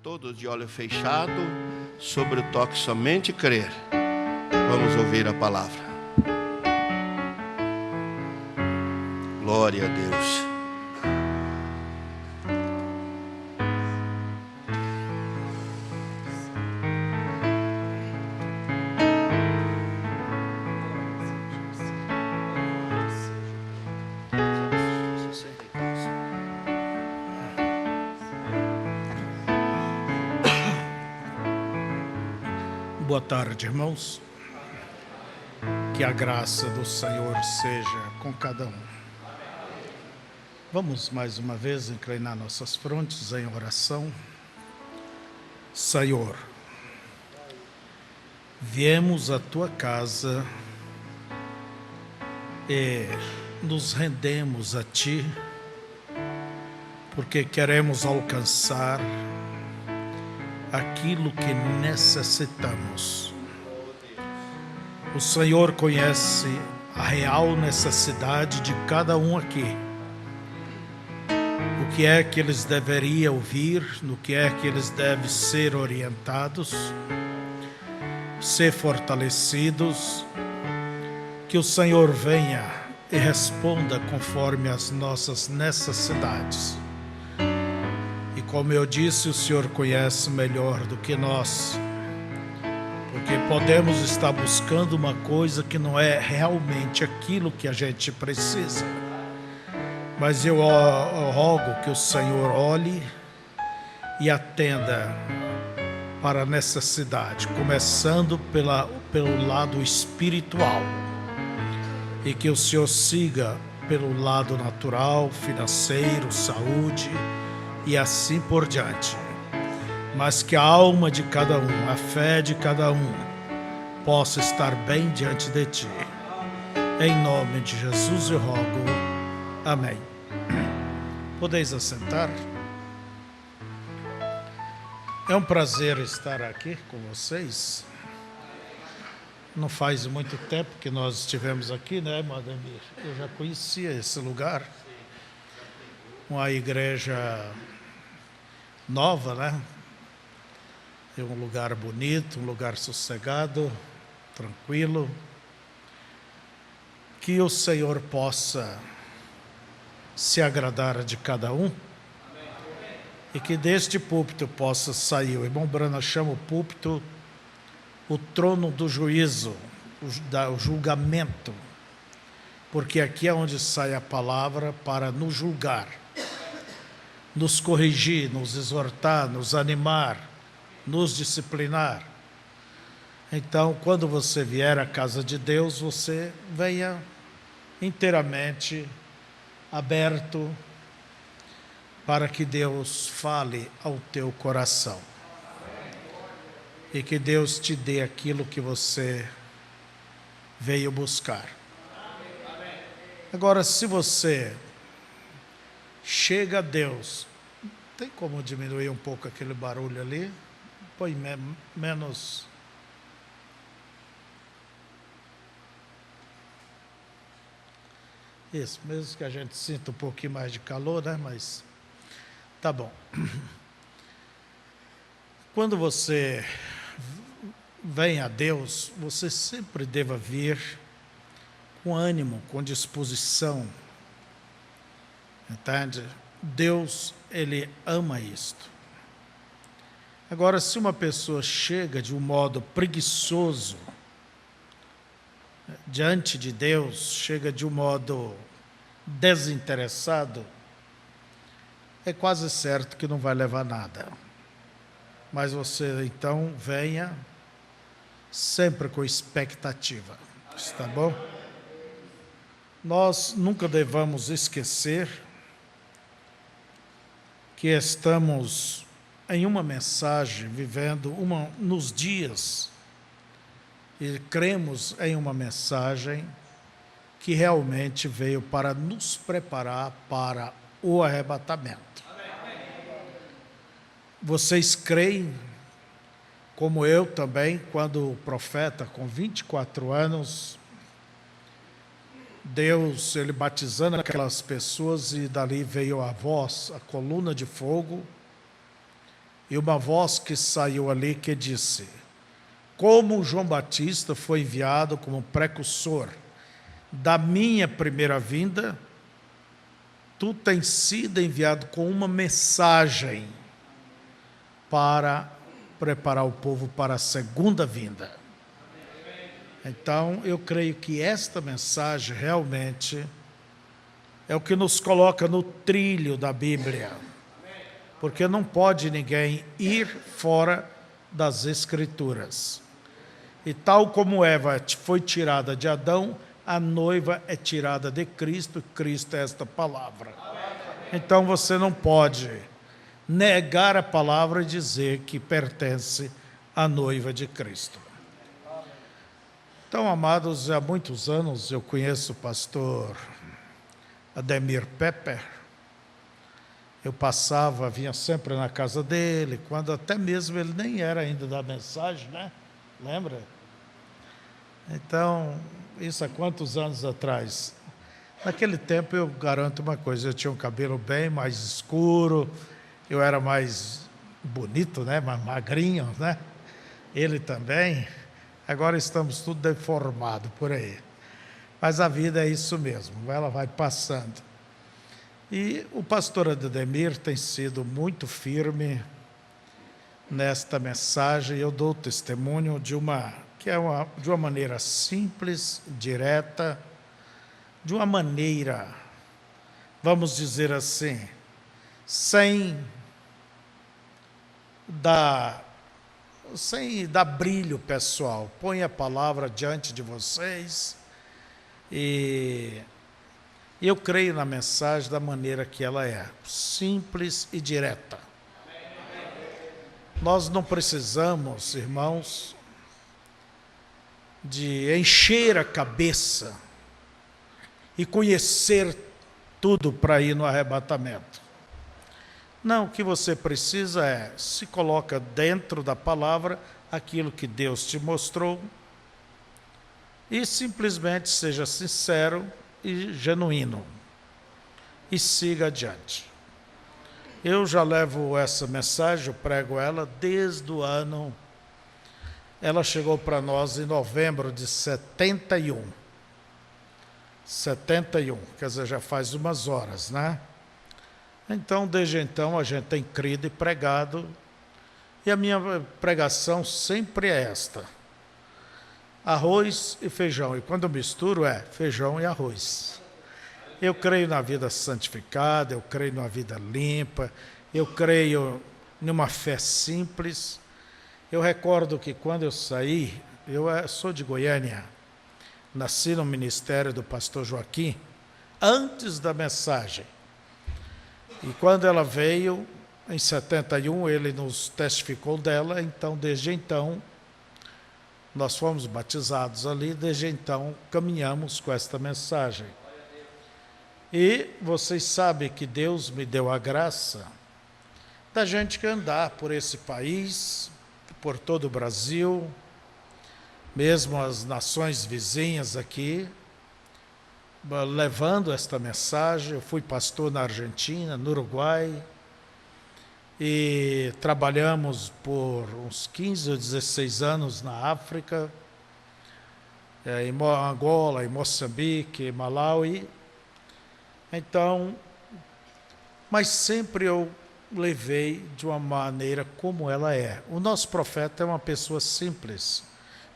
Todos de olho fechado, sobre o toque somente crer. Vamos ouvir a palavra. Glória a Deus. Boa tarde, irmãos. Que a graça do Senhor seja com cada um. Vamos mais uma vez inclinar nossas frontes em oração. Senhor, viemos à tua casa e nos rendemos a ti, porque queremos alcançar aquilo que necessitamos. O Senhor conhece a real necessidade de cada um aqui. O que é que eles deveriam ouvir, no que é que eles devem ser orientados, ser fortalecidos. Que o Senhor venha e responda conforme as nossas necessidades. E como eu disse, o Senhor conhece melhor do que nós, porque podemos estar buscando uma coisa que não é realmente aquilo que a gente precisa. Mas eu rogo que o Senhor olhe e atenda para a necessidade, começando pelo lado espiritual, e que o Senhor siga pelo lado natural, financeiro, saúde e assim por diante. Mas que a alma de cada um, a fé de cada um, possa estar bem diante de ti. Em nome de Jesus eu rogo. Amém. Podeis assentar. É um prazer estar aqui com vocês. Não faz muito tempo que nós estivemos aqui, né, Madame? Eu já conhecia esse lugar. Uma igreja nova, né? É um lugar bonito, um lugar sossegado, tranquilo. Que o Senhor possa se agradar de cada um. E que deste púlpito possa sair, o irmão Brana chama o púlpito o trono do juízo, o julgamento. Porque aqui é onde sai a palavra para nos julgar, nos corrigir, nos exortar, nos animar, nos disciplinar. Então, quando você vier à casa de Deus, você venha inteiramente aberto para que Deus fale ao teu coração. E que Deus te dê aquilo que você veio buscar. Agora, se você chega a Deus, tem como diminuir um pouco aquele barulho ali? Põe menos. Isso, mesmo que a gente sinta um pouquinho mais de calor, né? Mas tá bom. Quando você vem a Deus, você sempre deva vir com ânimo, com disposição. Entende? Deus, Ele ama isto. Agora, se uma pessoa chega de um modo preguiçoso diante de Deus, chega de um modo desinteressado, é quase certo que não vai levar nada. Mas você, então, venha sempre com expectativa. Está bom? Nós nunca devemos esquecer que estamos em uma mensagem, vivendo nos dias, e cremos em uma mensagem que realmente veio para nos preparar para o arrebatamento. Vocês creem, como eu também, quando o profeta, com 24 anos, Deus, ele batizando aquelas pessoas, e dali veio a voz, a coluna de fogo, E uma voz que saiu ali que disse: como João Batista foi enviado como precursor da minha primeira vinda, tu tens sido enviado com uma mensagem para preparar o povo para a segunda vinda. Então, eu creio que esta mensagem realmente é o que nos coloca no trilho da Bíblia, porque não pode ninguém ir fora das Escrituras. E tal como Eva foi tirada de Adão, a noiva é tirada de Cristo, Cristo é esta palavra. Então você não pode negar a palavra e dizer que pertence à noiva de Cristo. Então, amados, há muitos anos eu conheço o pastor Ademir Pepper. Eu passava, vinha sempre na casa dele, quando até mesmo ele nem era ainda da mensagem, né? Lembra? Então, isso há quantos anos atrás? Naquele tempo, eu garanto uma coisa, eu tinha um cabelo bem mais escuro, eu era mais bonito, né? Mais magrinho, né? Ele também. Agora estamos tudo deformado por aí. Mas a vida é isso mesmo, ela vai passando. E o pastor Ademir tem sido muito firme nesta mensagem. Eu dou testemunho de uma maneira simples, direta, de uma maneira, vamos dizer assim, sem dar brilho pessoal. Põe a palavra diante de vocês e eu creio na mensagem da maneira que ela é, simples e direta. Nós não precisamos, irmãos, de encher a cabeça e conhecer tudo para ir no arrebatamento. Não, o que você precisa é, se coloca dentro da palavra aquilo que Deus te mostrou e simplesmente seja sincero e genuíno e siga adiante. Eu já levo essa mensagem, eu prego ela desde o ano. Ela chegou para nós em novembro de 71. 71, quer dizer, já faz umas horas, né? Então, desde então, a gente tem crido e pregado, e a minha pregação sempre é esta: arroz e feijão. E quando eu misturo, é feijão e arroz. Eu creio na vida santificada, eu creio numa vida limpa, eu creio numa fé simples. Eu recordo que quando eu saí, eu sou de Goiânia, nasci no ministério do pastor Joaquim, antes da mensagem. E quando ela veio, em 71, ele nos testificou dela, então, desde então, nós fomos batizados ali, desde então, caminhamos com esta mensagem. E vocês sabem que Deus me deu a graça da gente andar por esse país, por todo o Brasil, mesmo as nações vizinhas aqui, levando esta mensagem. Eu fui pastor na Argentina, no Uruguai, e trabalhamos por uns 15 ou 16 anos na África, em Angola, em Moçambique, em Malawi. Então, mas sempre eu levei de uma maneira como ela é. O nosso profeta é uma pessoa simples.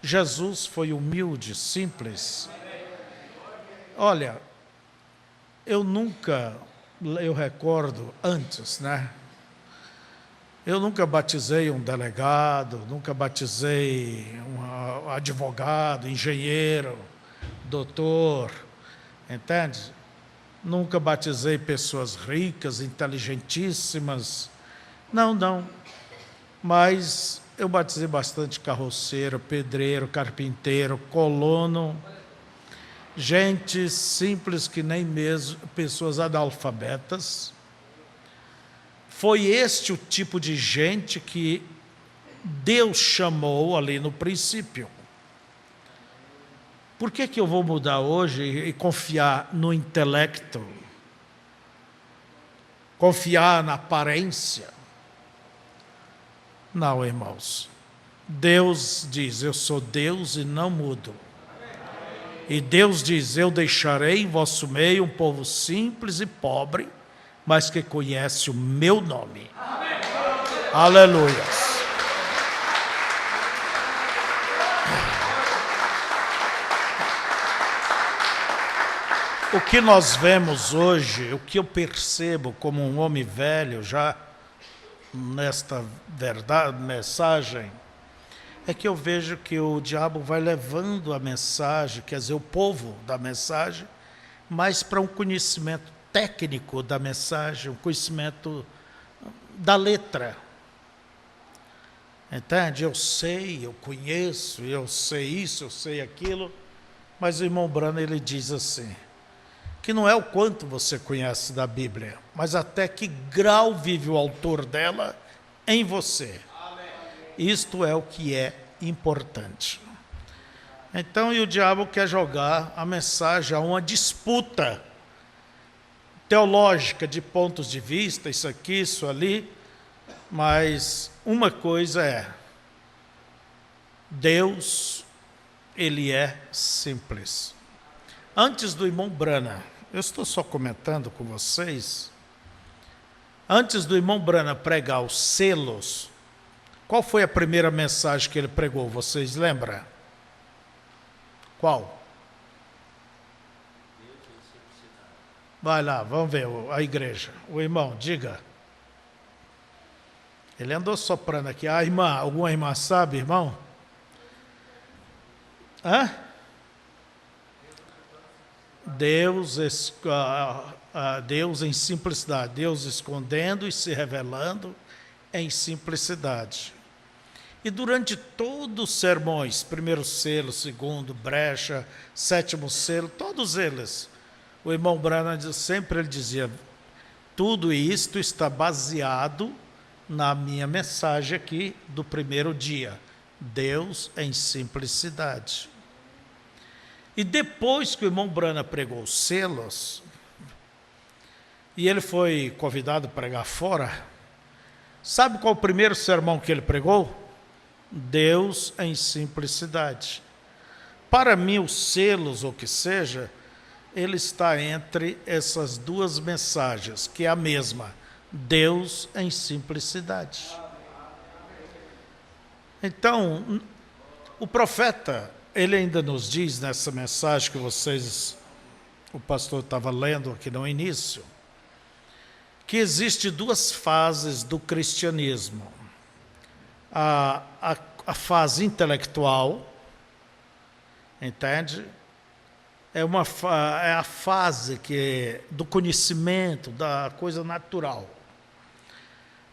Jesus foi humilde, simples. Olha, eu recordo antes, né? Eu nunca batizei um delegado, nunca batizei um advogado, engenheiro, doutor, entende? Nunca batizei pessoas ricas, inteligentíssimas. Não. Mas eu batizei bastante carroceiro, pedreiro, carpinteiro, colono, gente simples que nem mesmo pessoas analfabetas. Foi este o tipo de gente que Deus chamou ali no princípio. Por que eu vou mudar hoje e confiar no intelecto? Confiar na aparência? Não, irmãos. Deus diz, eu sou Deus e não mudo. E Deus diz, eu deixarei em vosso meio um povo simples e pobre, mas que conhece o meu nome. Amém. Aleluia. O que nós vemos hoje, o que eu percebo como um homem velho já nesta mensagem, é que eu vejo que o diabo vai levando a mensagem, quer dizer, o povo da mensagem, mais para um conhecimento técnico da mensagem, um conhecimento da letra. Entende? Eu sei, eu conheço, eu sei isso, eu sei aquilo, mas o irmão Branham, ele diz assim, que não é o quanto você conhece da Bíblia, mas até que grau vive o autor dela em você. Isto é o que é importante. Então, e o diabo quer jogar a mensagem a uma disputa teológica de pontos de vista, isso aqui, isso ali, mas uma coisa é, Deus, ele é simples. Antes do irmão Branham, eu estou só comentando com vocês, antes do irmão Branham pregar os selos, qual foi a primeira mensagem que ele pregou? Vocês lembram? Qual? Vai lá, vamos ver a igreja. O irmão, diga. Ele andou soprando aqui. A irmã, alguma irmã sabe, irmão? Hã? Deus em simplicidade. Deus escondendo e se revelando em simplicidade. E durante todos os sermões, primeiro selo, segundo, brecha, sétimo selo, todos eles, o irmão Branham sempre ele dizia, tudo isto está baseado na minha mensagem aqui do primeiro dia, Deus em simplicidade. E depois que o irmão Branham pregou os selos, e ele foi convidado a pregar fora, sabe qual o primeiro sermão que ele pregou? Deus em simplicidade. Para mim, os selos, ou que seja, ele está entre essas duas mensagens, que é a mesma, Deus em simplicidade. Então, o profeta, ele ainda nos diz nessa mensagem que o pastor estava lendo aqui no início, que existe duas fases do cristianismo. A fase intelectual, entende? É a fase do conhecimento, da coisa natural.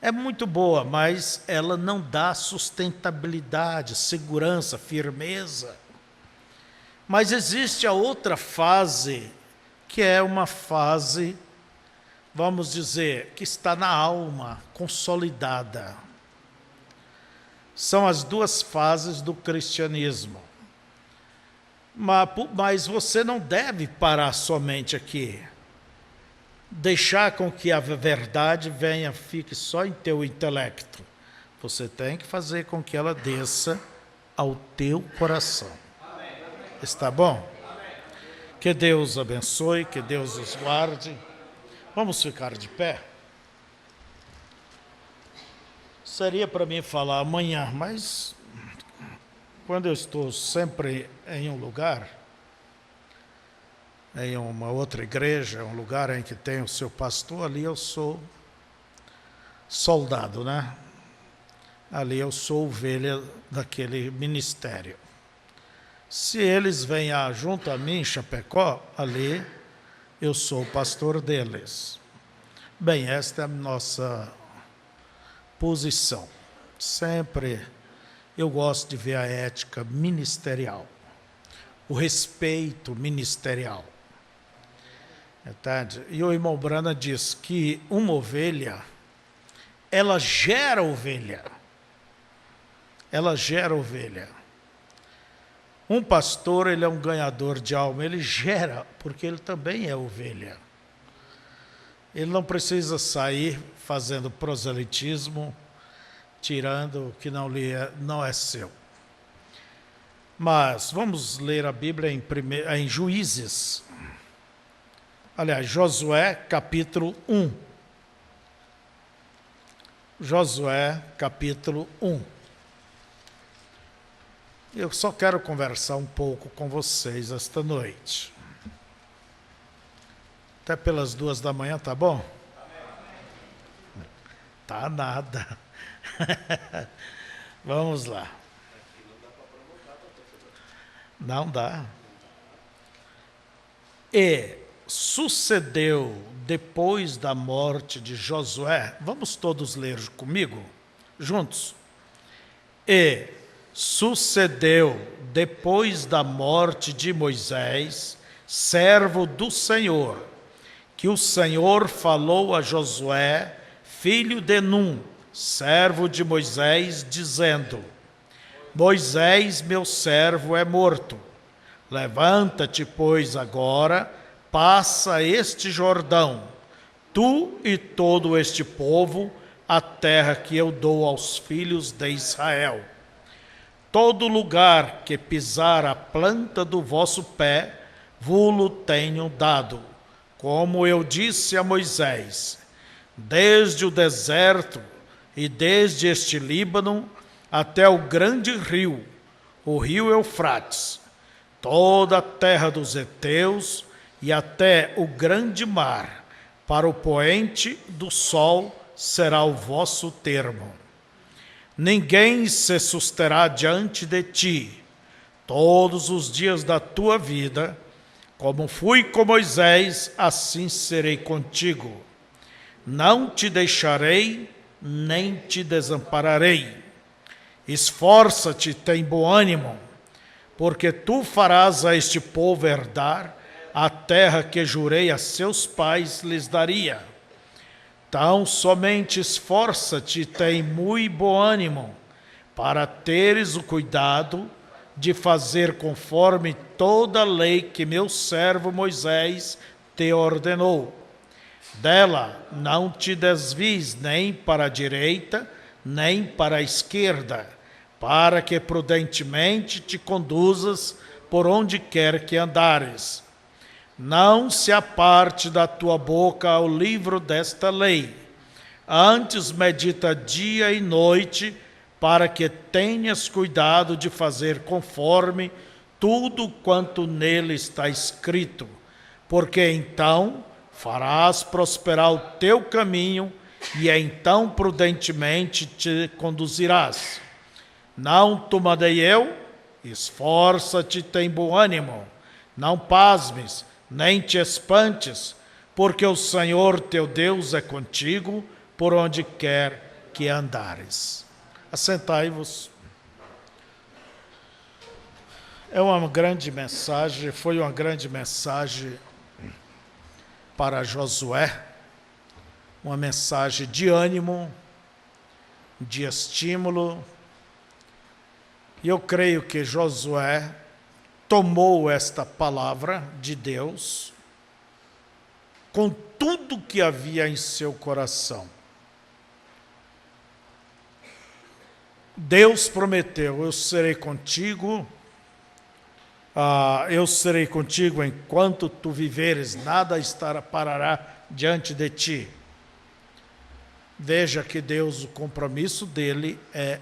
É muito boa, mas ela não dá sustentabilidade, segurança, firmeza. Mas existe a outra fase, que é uma fase, vamos dizer, que está na alma, consolidada. São as duas fases do cristianismo. Mas você não deve parar somente aqui. Deixar com que a verdade fique só em teu intelecto. Você tem que fazer com que ela desça ao teu coração. Está bom? Que Deus abençoe, que Deus os guarde. Vamos ficar de pé? Seria para mim falar amanhã, mas quando eu estou sempre em um lugar, em uma outra igreja, um lugar em que tem o seu pastor, ali eu sou soldado, né? Ali eu sou ovelha daquele ministério. Se eles vêm junto a mim em Chapecó, ali eu sou o pastor deles. Bem, esta é a nossa posição. Sempre eu gosto de ver a ética ministerial, o respeito ministerial. Entende? E o irmão Branham diz que uma ovelha, ela gera ovelha. Ela gera ovelha. Um pastor, ele é um ganhador de alma, ele gera, porque ele também é ovelha. Ele não precisa sair fazendo proselitismo, tirando o que não é seu. Mas vamos ler a Bíblia em Juízes. Aliás, Josué, capítulo 1. Josué, capítulo 1. Eu só quero conversar um pouco com vocês esta noite. Até pelas 2 da manhã, tá bom? Tá nada. Vamos lá. Não dá. E sucedeu depois da morte de Josué, vamos todos ler comigo, juntos. E sucedeu depois da morte de Moisés, servo do Senhor, que o Senhor falou a Josué, filho de Num, servo de Moisés, dizendo: Moisés, meu servo, é morto. Levanta-te, pois, agora, passa este Jordão, tu e todo este povo, a terra que eu dou aos filhos de Israel. Todo lugar que pisar a planta do vosso pé, vô-lo tenho dado, como eu disse a Moisés, desde o deserto e desde este Líbano até o grande rio, o rio Eufrates, toda a terra dos heteus e até o grande mar, para o poente do sol será o vosso termo. Ninguém se susterá diante de ti todos os dias da tua vida, como fui com Moisés, assim serei contigo. Não te deixarei, nem te desampararei. Esforça-te, tem bom ânimo, porque tu farás a este povo herdar a terra que jurei a seus pais lhes daria. Então somente esforça-te e tem muito bom ânimo, para teres o cuidado de fazer conforme toda a lei que meu servo Moisés te ordenou. Dela não te desvies nem para a direita, nem para a esquerda, para que prudentemente te conduzas por onde quer que andares. Não se aparte da tua boca o livro desta lei. Antes medita dia e noite, para que tenhas cuidado de fazer conforme tudo quanto nele está escrito. Porque então farás prosperar o teu caminho, e então prudentemente te conduzirás. Não te mandei eu? Esforça-te, tem bom ânimo. Não pasmes, nem te espantes, porque o Senhor teu Deus é contigo, por onde quer que andares. Assentai-vos. Foi uma grande mensagem para Josué, uma mensagem de ânimo, de estímulo. E eu creio que Josué tomou esta palavra de Deus com tudo que havia em seu coração. Deus prometeu: eu serei contigo enquanto tu viveres, nada parará diante de ti. Veja que Deus, o compromisso dele é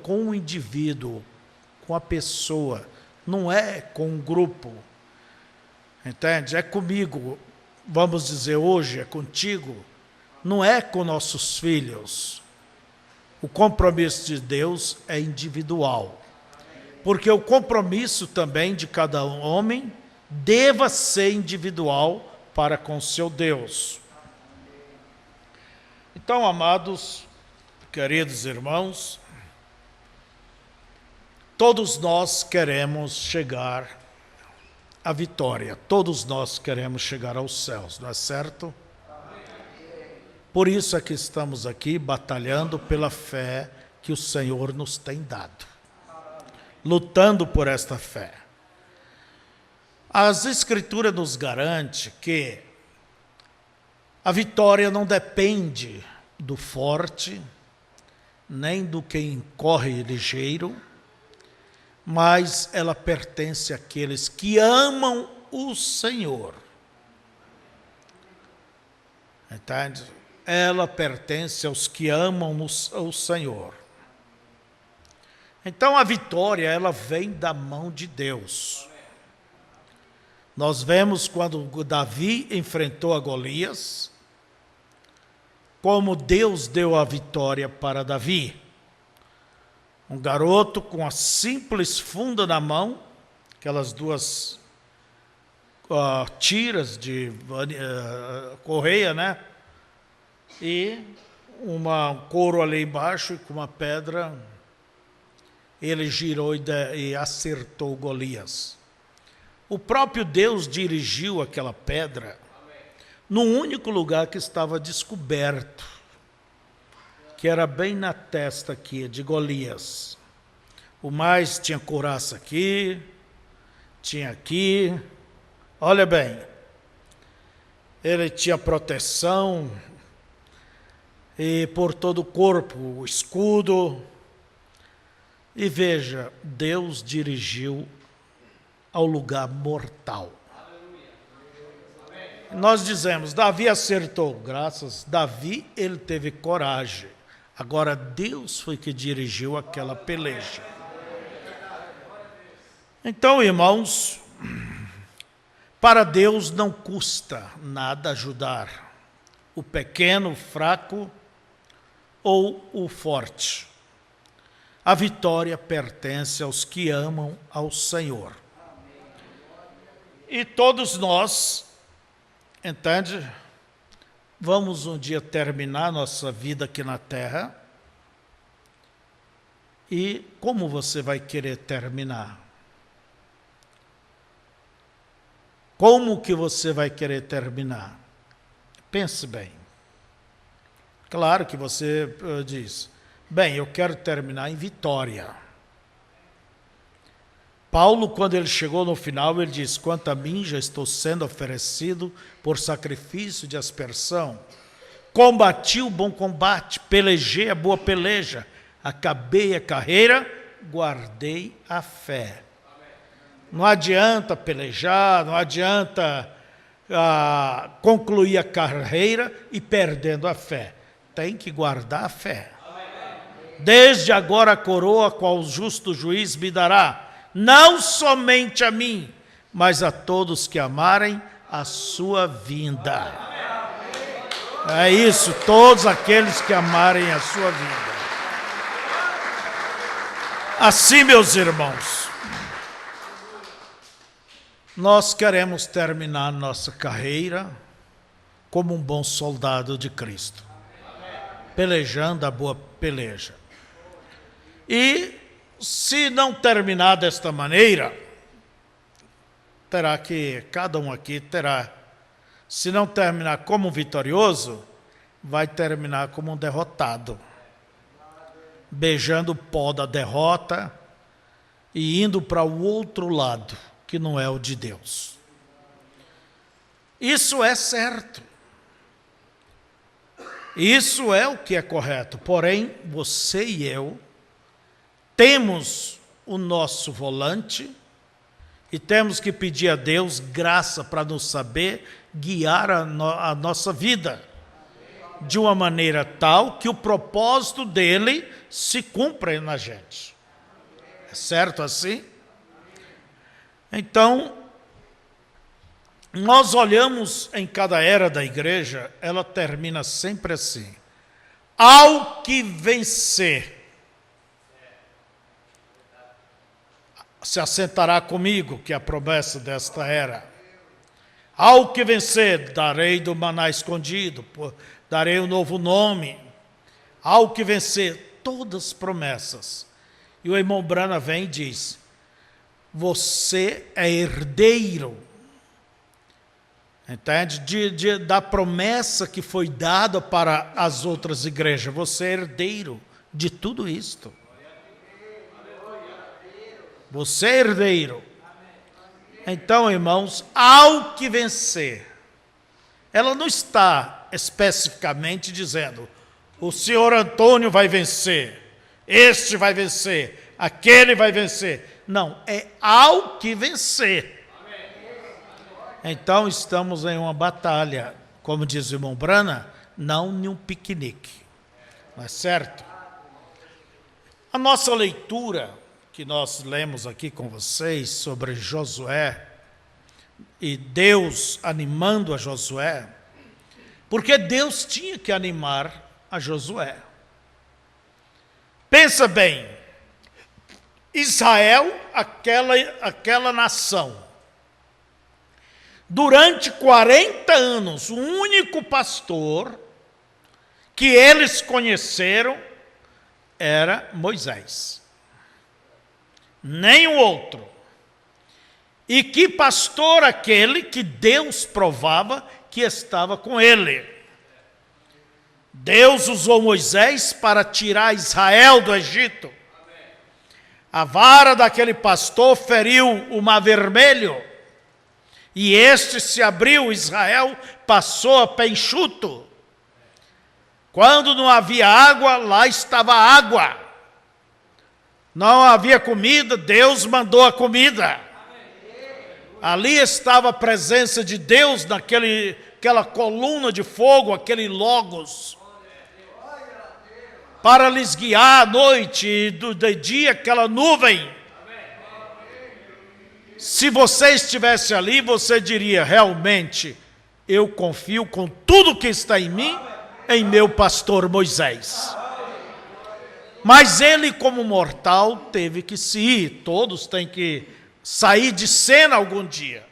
com o indivíduo, com a pessoa, não é com um grupo, entende? É comigo, vamos dizer hoje, é contigo, não é com nossos filhos. O compromisso de Deus é individual, porque o compromisso também de cada homem deva ser individual para com seu Deus. Então, amados, queridos irmãos, todos nós queremos chegar à vitória, todos nós queremos chegar aos céus, não é certo? Por isso é que estamos aqui batalhando pela fé que o Senhor nos tem dado, lutando por esta fé. As Escrituras nos garantem que a vitória não depende do forte, nem do quem corre ligeiro, mas ela pertence àqueles que amam o Senhor. Entende? Ela pertence aos que amam o Senhor. Então a vitória, ela vem da mão de Deus. Nós vemos quando Davi enfrentou a Golias, como Deus deu a vitória para Davi. Um garoto com a simples funda na mão, aquelas duas tiras de correia, né? E um couro ali embaixo e com uma pedra, ele girou e acertou Golias. O próprio Deus dirigiu aquela pedra num único lugar que estava descoberto, que era bem na testa aqui de Golias. O mais tinha couraça aqui, tinha aqui. Olha bem, ele tinha proteção e por todo o corpo, o escudo. E veja, Deus dirigiu ao lugar mortal. Nós dizemos, Davi acertou. Graças a Davi, ele teve coragem. Agora, Deus foi que dirigiu aquela peleja. Então, irmãos, para Deus não custa nada ajudar o pequeno, o fraco ou o forte. A vitória pertence aos que amam ao Senhor. E todos nós, entende? Vamos um dia terminar nossa vida aqui na terra. E como você vai querer terminar? Como que você vai querer terminar? Pense bem. Claro que você diz, bem, eu quero terminar em vitória. Paulo, quando ele chegou no final, ele diz, quanto a mim já estou sendo oferecido por sacrifício de aspersão. Combati o bom combate, pelejei a boa peleja, acabei a carreira, guardei a fé. Não adianta pelejar, não adianta concluir a carreira e perdendo a fé. Tem que guardar a fé. Desde agora a coroa qual o justo juiz me dará, não somente a mim, mas a todos que amarem a sua vinda. É isso, todos aqueles que amarem a sua vinda. Assim, meus irmãos, nós queremos terminar nossa carreira como um bom soldado de Cristo, pelejando a boa peleja. E se não terminar desta maneira, terá que, cada um aqui terá, se não terminar como vitorioso, vai terminar como um derrotado, beijando o pó da derrota e indo para o outro lado, que não é o de Deus. Isso é certo. Isso é o que é correto. Porém, você e eu temos o nosso volante e temos que pedir a Deus graça para nos saber guiar a nossa vida de uma maneira tal que o propósito dele se cumpra na gente. É certo assim? Então, nós olhamos em cada era da igreja, ela termina sempre assim. Ao que vencer, se assentará comigo, que é a promessa desta era. Ao que vencer, darei do maná escondido, darei um novo nome. Ao que vencer, todas as promessas. E o irmão Brana vem e diz, você é herdeiro, entende? Da promessa que foi dada para as outras igrejas. Você é herdeiro de tudo isto. Você é herdeiro. Então, irmãos, ao que vencer, ela não está especificamente dizendo o senhor Antônio vai vencer, este vai vencer, aquele vai vencer. Não, é ao que vencer. Então estamos em uma batalha, como diz o irmão Brana, não em um piquenique. Não é certo? A nossa leitura, que nós lemos aqui com vocês sobre Josué, e Deus animando a Josué, porque Deus tinha que animar a Josué. Pensa bem, Israel, aquela nação, durante 40 anos, o único pastor que eles conheceram era Moisés. Nem o outro. E que pastor aquele que Deus provava que estava com ele. Deus usou Moisés para tirar Israel do Egito. A vara daquele pastor feriu o Mar Vermelho. E este se abriu, Israel passou a pé enxuto. Quando não havia água, lá estava água. Não havia comida, Deus mandou a comida. Ali estava a presença de Deus naquela coluna de fogo, aquele logos, para lhes guiar à noite e de dia aquela nuvem. Se você estivesse ali, você diria, realmente, eu confio com tudo que está em mim, em meu pastor Moisés. Mas ele, como mortal, teve que se ir. Todos têm que sair de cena algum dia.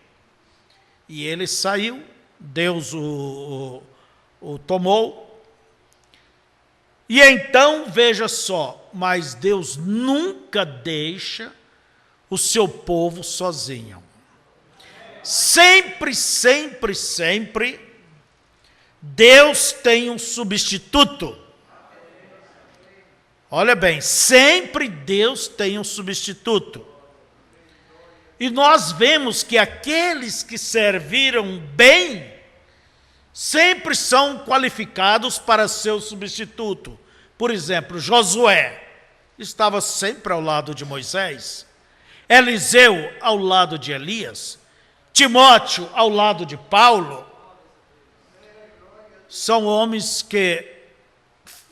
E ele saiu, Deus o tomou. E então, veja só, mas Deus nunca deixa o seu povo sozinho. Sempre, sempre, sempre, Deus tem um substituto. Olha bem, sempre Deus tem um substituto. E nós vemos que aqueles que serviram bem, sempre são qualificados para ser o substituto. Por exemplo, Josué estava sempre ao lado de Moisés, Eliseu ao lado de Elias, Timóteo ao lado de Paulo. São homens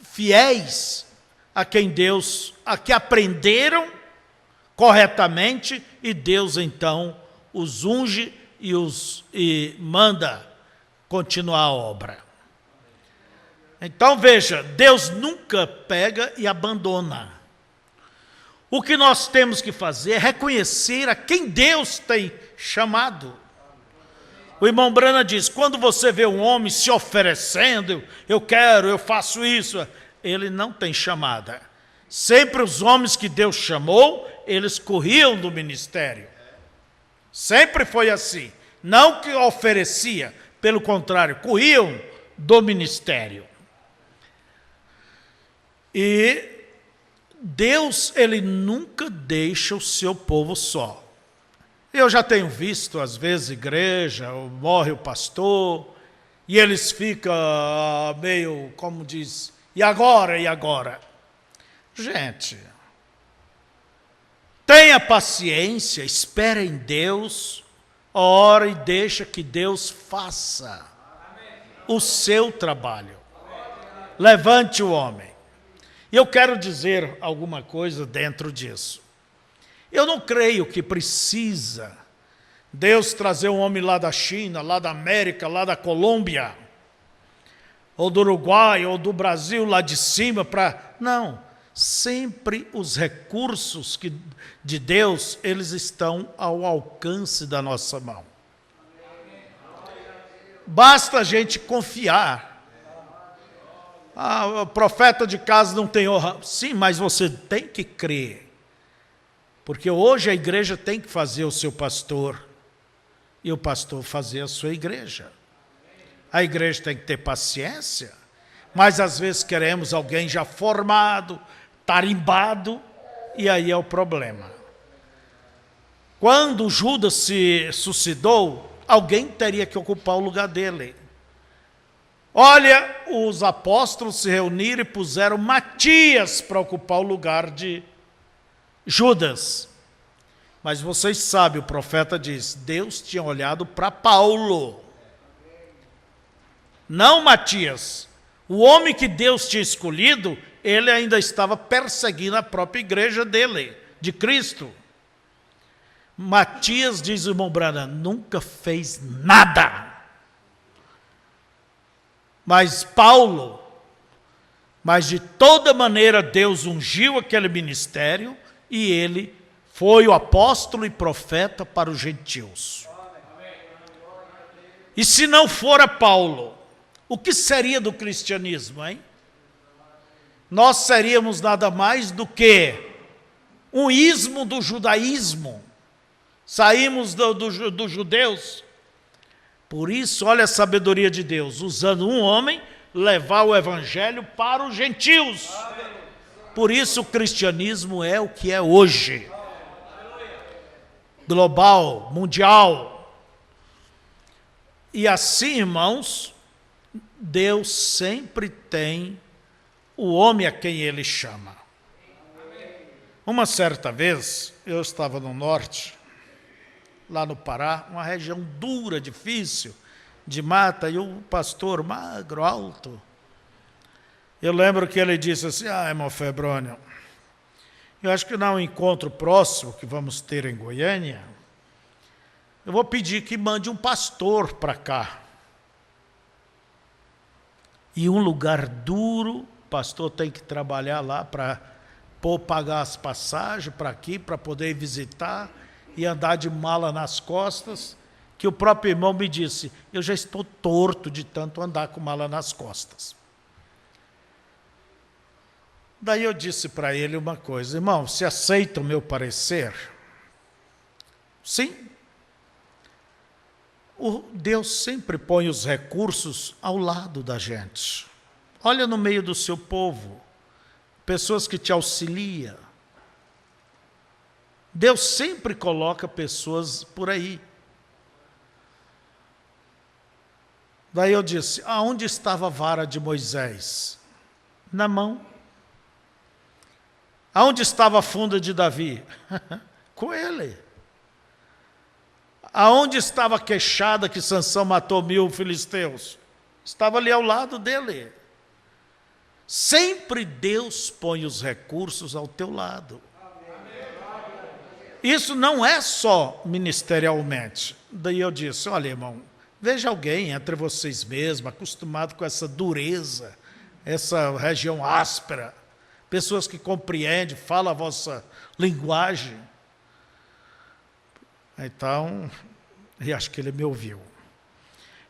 fiéis a que aprenderam corretamente, e Deus então os unge e manda continuar a obra. Então veja, Deus nunca pega e abandona. O que nós temos que fazer é reconhecer a quem Deus tem chamado. O irmão Brana diz, quando você vê um homem se oferecendo, eu faço isso, ele não tem chamada. Sempre os homens que Deus chamou, eles corriam do ministério. Sempre foi assim. Não que oferecia, pelo contrário, corriam do ministério. E Deus, ele nunca deixa o seu povo só. Eu já tenho visto, às vezes, igreja, morre o pastor, e eles ficam meio, como diz, e agora, e agora? Gente, tenha paciência, espere em Deus, ora e deixa que Deus faça o seu trabalho. Levante o homem. E eu quero dizer alguma coisa dentro disso. Eu não creio que precisa Deus trazer um homem lá da China, lá da América, lá da Colômbia, ou do Uruguai, ou do Brasil, lá de cima, para... Não, sempre os recursos de Deus, eles estão ao alcance da nossa mão. Basta a gente confiar. O profeta de casa não tem honra. Sim, mas você tem que crer. Porque hoje a igreja tem que fazer o seu pastor e o pastor fazer a sua igreja. A igreja tem que ter paciência, mas às vezes queremos alguém já formado, tarimbado, e aí é o problema. Quando Judas se suicidou, alguém teria que ocupar o lugar dele. Olha, os apóstolos se reuniram e puseram Matias para ocupar o lugar de Judas. Mas vocês sabem, o profeta diz, Deus tinha olhado para Paulo, não Matias. O homem que Deus tinha escolhido, ele ainda estava perseguindo a própria igreja dele, de Cristo. Matias, diz o irmão Branham, nunca fez nada. Mas Paulo, mas de toda maneira Deus ungiu aquele ministério e ele foi o apóstolo e profeta para os gentios. E se não fora Paulo, o que seria do cristianismo, hein? Nós seríamos nada mais do que um ismo do judaísmo. Saímos dos judeus. Por isso, olha a sabedoria de Deus, usando um homem, levar o evangelho para os gentios. Por isso o cristianismo é o que é hoje. Global, mundial. E assim, irmãos, Deus sempre tem o homem a quem ele chama. Uma certa vez, eu estava no norte, lá no Pará, uma região dura, difícil, de mata, e um pastor magro, alto. Eu lembro que ele disse assim, irmão Febrônio, eu acho que no encontro próximo que vamos ter em Goiânia, eu vou pedir que mande um pastor para cá. E um lugar duro, o pastor tem que trabalhar lá para pagar as passagens para aqui, para poder visitar, e andar de mala nas costas, que o próprio irmão me disse, eu já estou torto de tanto andar com mala nas costas. Daí eu disse para ele uma coisa, irmão, você aceita o meu parecer? Sim. Deus sempre põe os recursos ao lado da gente. Olha no meio do seu povo, pessoas que te auxiliam. Deus sempre coloca pessoas por aí. Daí eu disse, aonde estava a vara de Moisés? Na mão. Aonde estava a funda de Davi? Com ele. Aonde estava a queixada que Sansão matou 1000 filisteus? Estava ali ao lado dele. Sempre Deus põe os recursos ao teu lado. Isso não é só ministerialmente. Daí eu disse, olha irmão, veja alguém entre vocês mesmos, acostumado com essa dureza, essa região áspera, pessoas que compreendem, falam a vossa linguagem. Então, eu acho que ele me ouviu.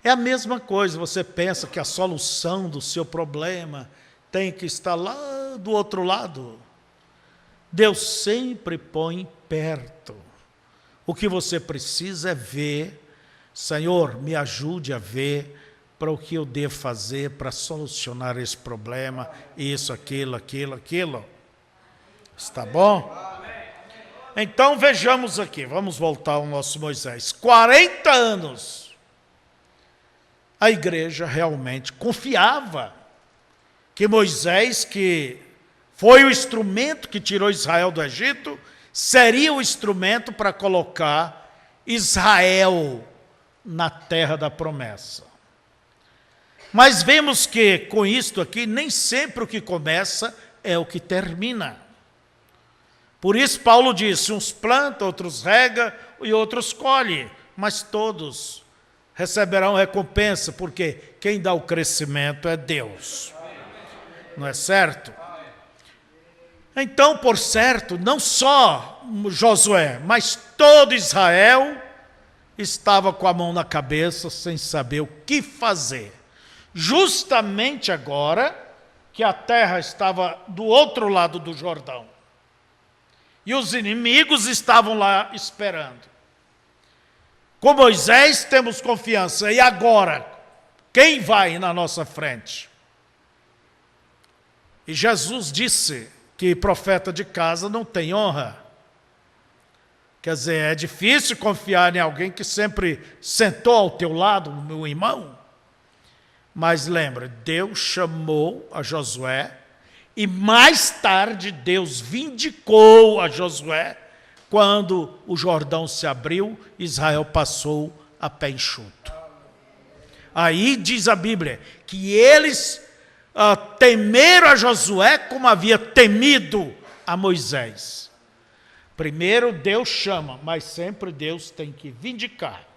É a mesma coisa, você pensa que a solução do seu problema tem que estar lá do outro lado. Deus sempre põe perto. O que você precisa é ver, Senhor, me ajude a ver para o que eu devo fazer para solucionar esse problema, isso, aquilo. Está bom? Então vejamos aqui, vamos voltar ao nosso Moisés. 40 anos, a igreja realmente confiava que Moisés, que foi o instrumento que tirou Israel do Egito, seria o instrumento para colocar Israel na terra da promessa. Mas vemos que com isto aqui, nem sempre o que começa é o que termina. Por isso Paulo disse, uns plantam, outros regam e outros colhem, mas todos receberão recompensa, porque quem dá o crescimento é Deus. Não é certo? Então, por certo, não só Josué, mas todo Israel estava com a mão na cabeça, sem saber o que fazer. Justamente agora que a terra estava do outro lado do Jordão. E os inimigos estavam lá esperando. Com Moisés temos confiança. E agora? Quem vai na nossa frente? E Jesus disse que profeta de casa não tem honra. Quer dizer, é difícil confiar em alguém que sempre sentou ao teu lado, meu irmão. Mas lembra, Deus chamou a Josué e mais tarde Deus vindicou a Josué quando o Jordão se abriu, Israel passou a pé enxuto. Aí diz a Bíblia que eles temeram a Josué como havia temido a Moisés. Primeiro Deus chama, mas sempre Deus tem que vindicar.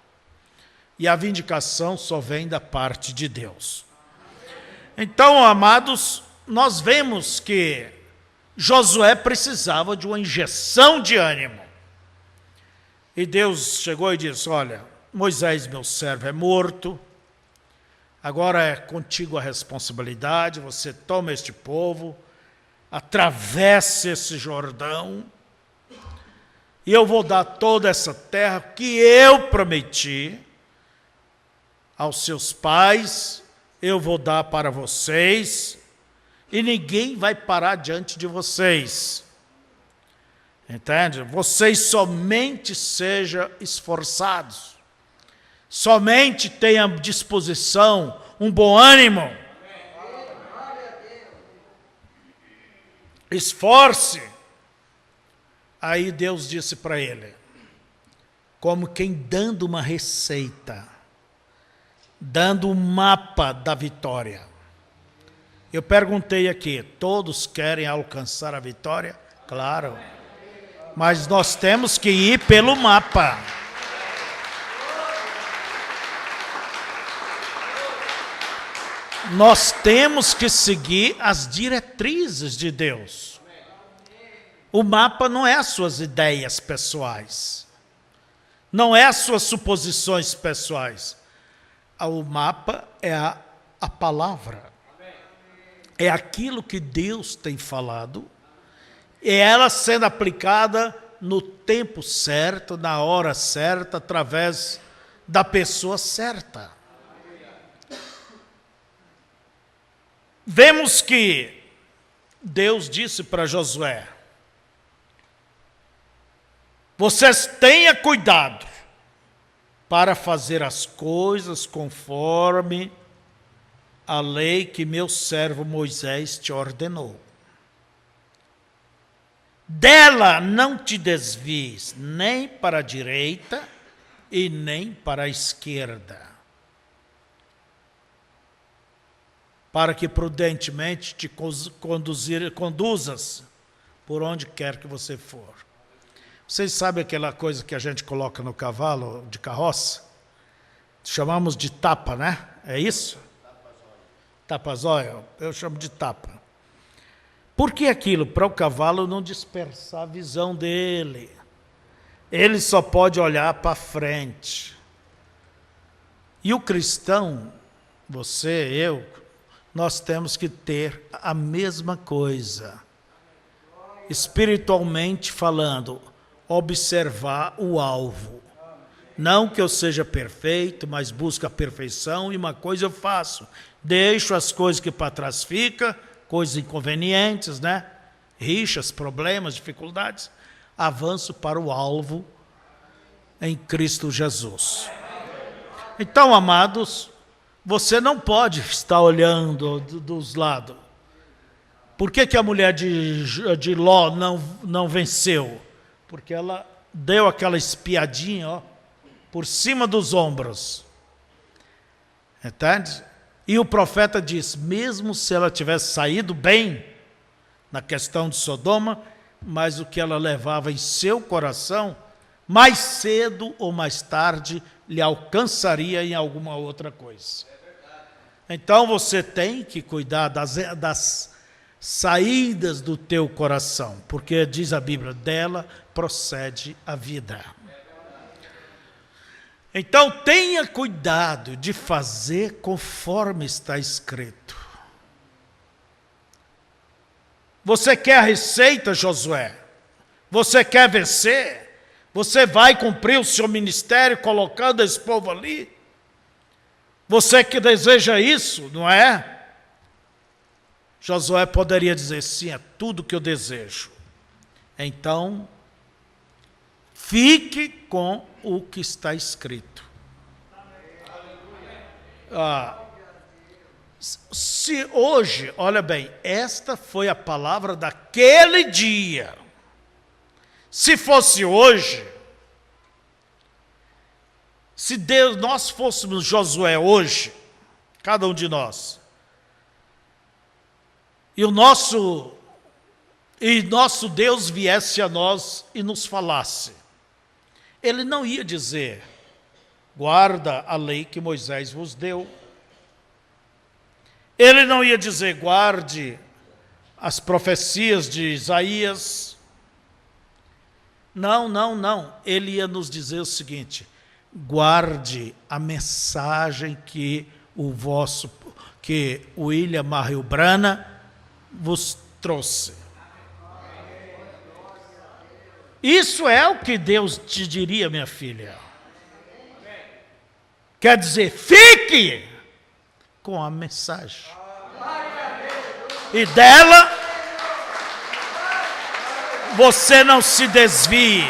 E a vindicação só vem da parte de Deus. Então, amados, nós vemos que Josué precisava de uma injeção de ânimo. E Deus chegou e disse: olha, Moisés, meu servo, é morto. Agora é contigo a responsabilidade. Você toma este povo, atravesse esse Jordão, e eu vou dar toda essa terra que eu prometi aos seus pais, eu vou dar para vocês, e ninguém vai parar diante de vocês. Entende? Vocês somente sejam esforçados, somente tenham disposição, um bom ânimo. Esforce. Aí Deus disse para ele, como quem dando uma receita, dando um mapa da vitória. Eu perguntei aqui, todos querem alcançar a vitória? Claro. Mas nós temos que ir pelo mapa. Nós temos que seguir as diretrizes de Deus. O mapa não é as suas ideias pessoais. Não é as suas suposições pessoais. O mapa é a palavra. É aquilo que Deus tem falado. E ela sendo aplicada no tempo certo, na hora certa, através da pessoa certa. Vemos que Deus disse para Josué: vocês tenham cuidado para fazer as coisas conforme a lei que meu servo Moisés te ordenou. Dela não te desvies nem para a direita e nem para a esquerda, para que prudentemente te conduzas por onde quer que você for. Vocês sabem aquela coisa que a gente coloca no cavalo de carroça? Chamamos de tapa, né? É isso? Tapazóio, eu chamo de tapa. Por que aquilo? Para o cavalo não dispersar a visão dele. Ele só pode olhar para frente. E o cristão, você, eu, nós temos que ter a mesma coisa. Espiritualmente falando, observar o alvo. Não que eu seja perfeito, mas busco a perfeição, e uma coisa eu faço: deixo as coisas que para trás ficam, coisas inconvenientes, né? Rixas, problemas, dificuldades, avanço para o alvo em Cristo Jesus. Então, amados, você não pode estar olhando dos lados. Por que a mulher de Ló não venceu? Porque ela deu aquela espiadinha, ó, por cima dos ombros. Entende? E o profeta diz, mesmo se ela tivesse saído bem na questão de Sodoma, mas o que ela levava em seu coração, mais cedo ou mais tarde, lhe alcançaria em alguma outra coisa. Então você tem que cuidar das saídas do teu coração, porque diz a Bíblia, dela procede a vida. Então tenha cuidado de fazer conforme está escrito. Você quer a receita, Josué? Você quer vencer? Você vai cumprir o seu ministério colocando esse povo ali? Você que deseja isso, não é? Josué poderia dizer, sim, é tudo que eu desejo. Então, fique com o que está escrito. Se hoje, olha bem, esta foi a palavra daquele dia. Se fosse hoje, se Deus, nós fôssemos Josué hoje, cada um de nós, e nosso Deus viesse a nós e nos falasse, Ele não ia dizer, guarda a lei que Moisés vos deu. Ele não ia dizer, guarde as profecias de Isaías. Não, não, não. Ele ia nos dizer o seguinte, guarde a mensagem que o William Mario Brana vos trouxe. Isso é o que Deus te diria, minha filha. Quer dizer, fique com a mensagem. E dela, você não se desvie.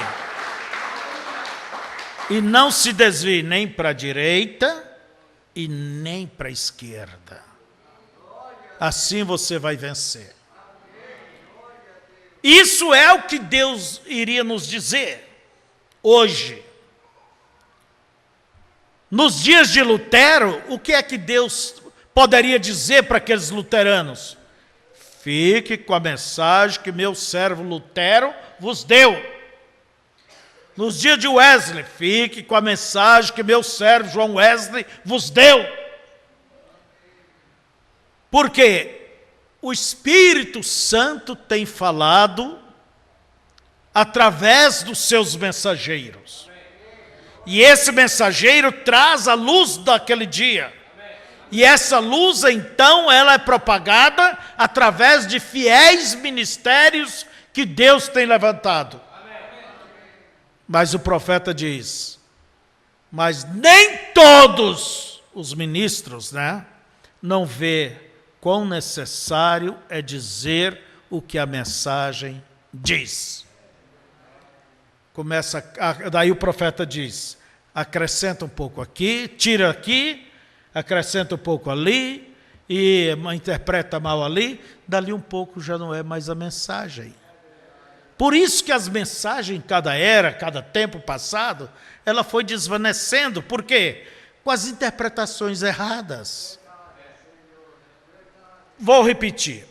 E não se desvie nem para a direita e nem para a esquerda. Assim você vai vencer. Isso é o que Deus iria nos dizer hoje. Nos dias de Lutero, o que é que Deus poderia dizer para aqueles luteranos? Fique com a mensagem que meu servo Lutero vos deu. Nos dias de Wesley, fique com a mensagem que meu servo João Wesley vos deu. Porque o Espírito Santo tem falado através dos seus mensageiros. E esse mensageiro traz a luz daquele dia. E essa luz, então, ela é propagada através de fiéis ministérios que Deus tem levantado. Mas o profeta diz, mas nem todos os ministros, não vê quão necessário é dizer o que a mensagem diz. Daí o profeta diz, acrescenta um pouco aqui, tira aqui, acrescenta um pouco ali, e interpreta mal ali, dali um pouco já não é mais a mensagem. Por isso que as mensagens em cada era, cada tempo passado, ela foi desvanecendo. Por quê? Com as interpretações erradas. Vou repetir.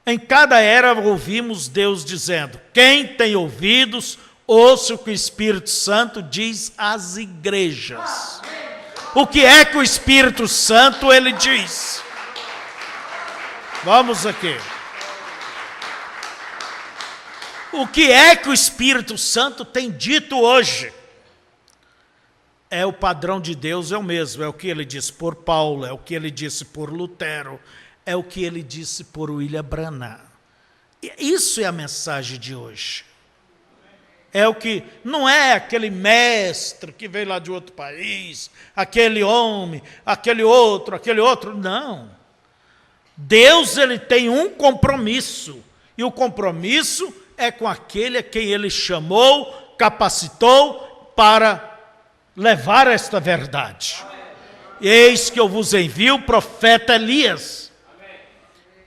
Em cada era ouvimos Deus dizendo, quem tem ouvidos, ouça o que o Espírito Santo diz às igrejas. O que é que o Espírito Santo ele diz? Vamos aqui. O que é que o Espírito Santo tem dito hoje? É o padrão de Deus, é o mesmo. É o que ele disse por Paulo, é o que ele disse por Lutero, é o que ele disse por William Branham. Isso é a mensagem de hoje. É o que, não é aquele mestre que veio lá de outro país, aquele homem, aquele outro, não. Deus, ele tem um compromisso, e o compromisso é com aquele a quem ele chamou, capacitou para levar esta verdade. Eis que eu vos envio o profeta Elias.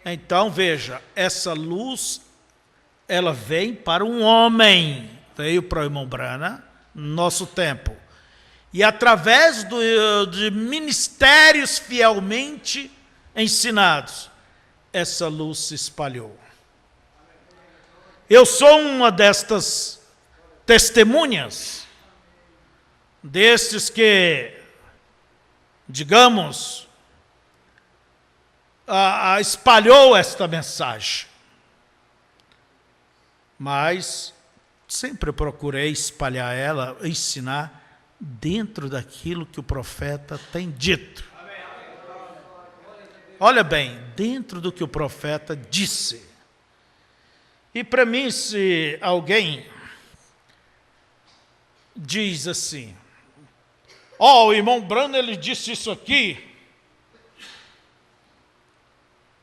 Então, veja, essa luz, ela vem para um homem, veio para o irmão Branham, no nosso tempo. E através de ministérios fielmente ensinados, essa luz se espalhou. Eu sou uma destas testemunhas, destes que, digamos, espalhou esta mensagem. Mas sempre procurei espalhar ela, ensinar dentro daquilo que o profeta tem dito. Olha bem, dentro do que o profeta disse. E para mim, se alguém diz assim, o irmão Branham, ele disse isso aqui.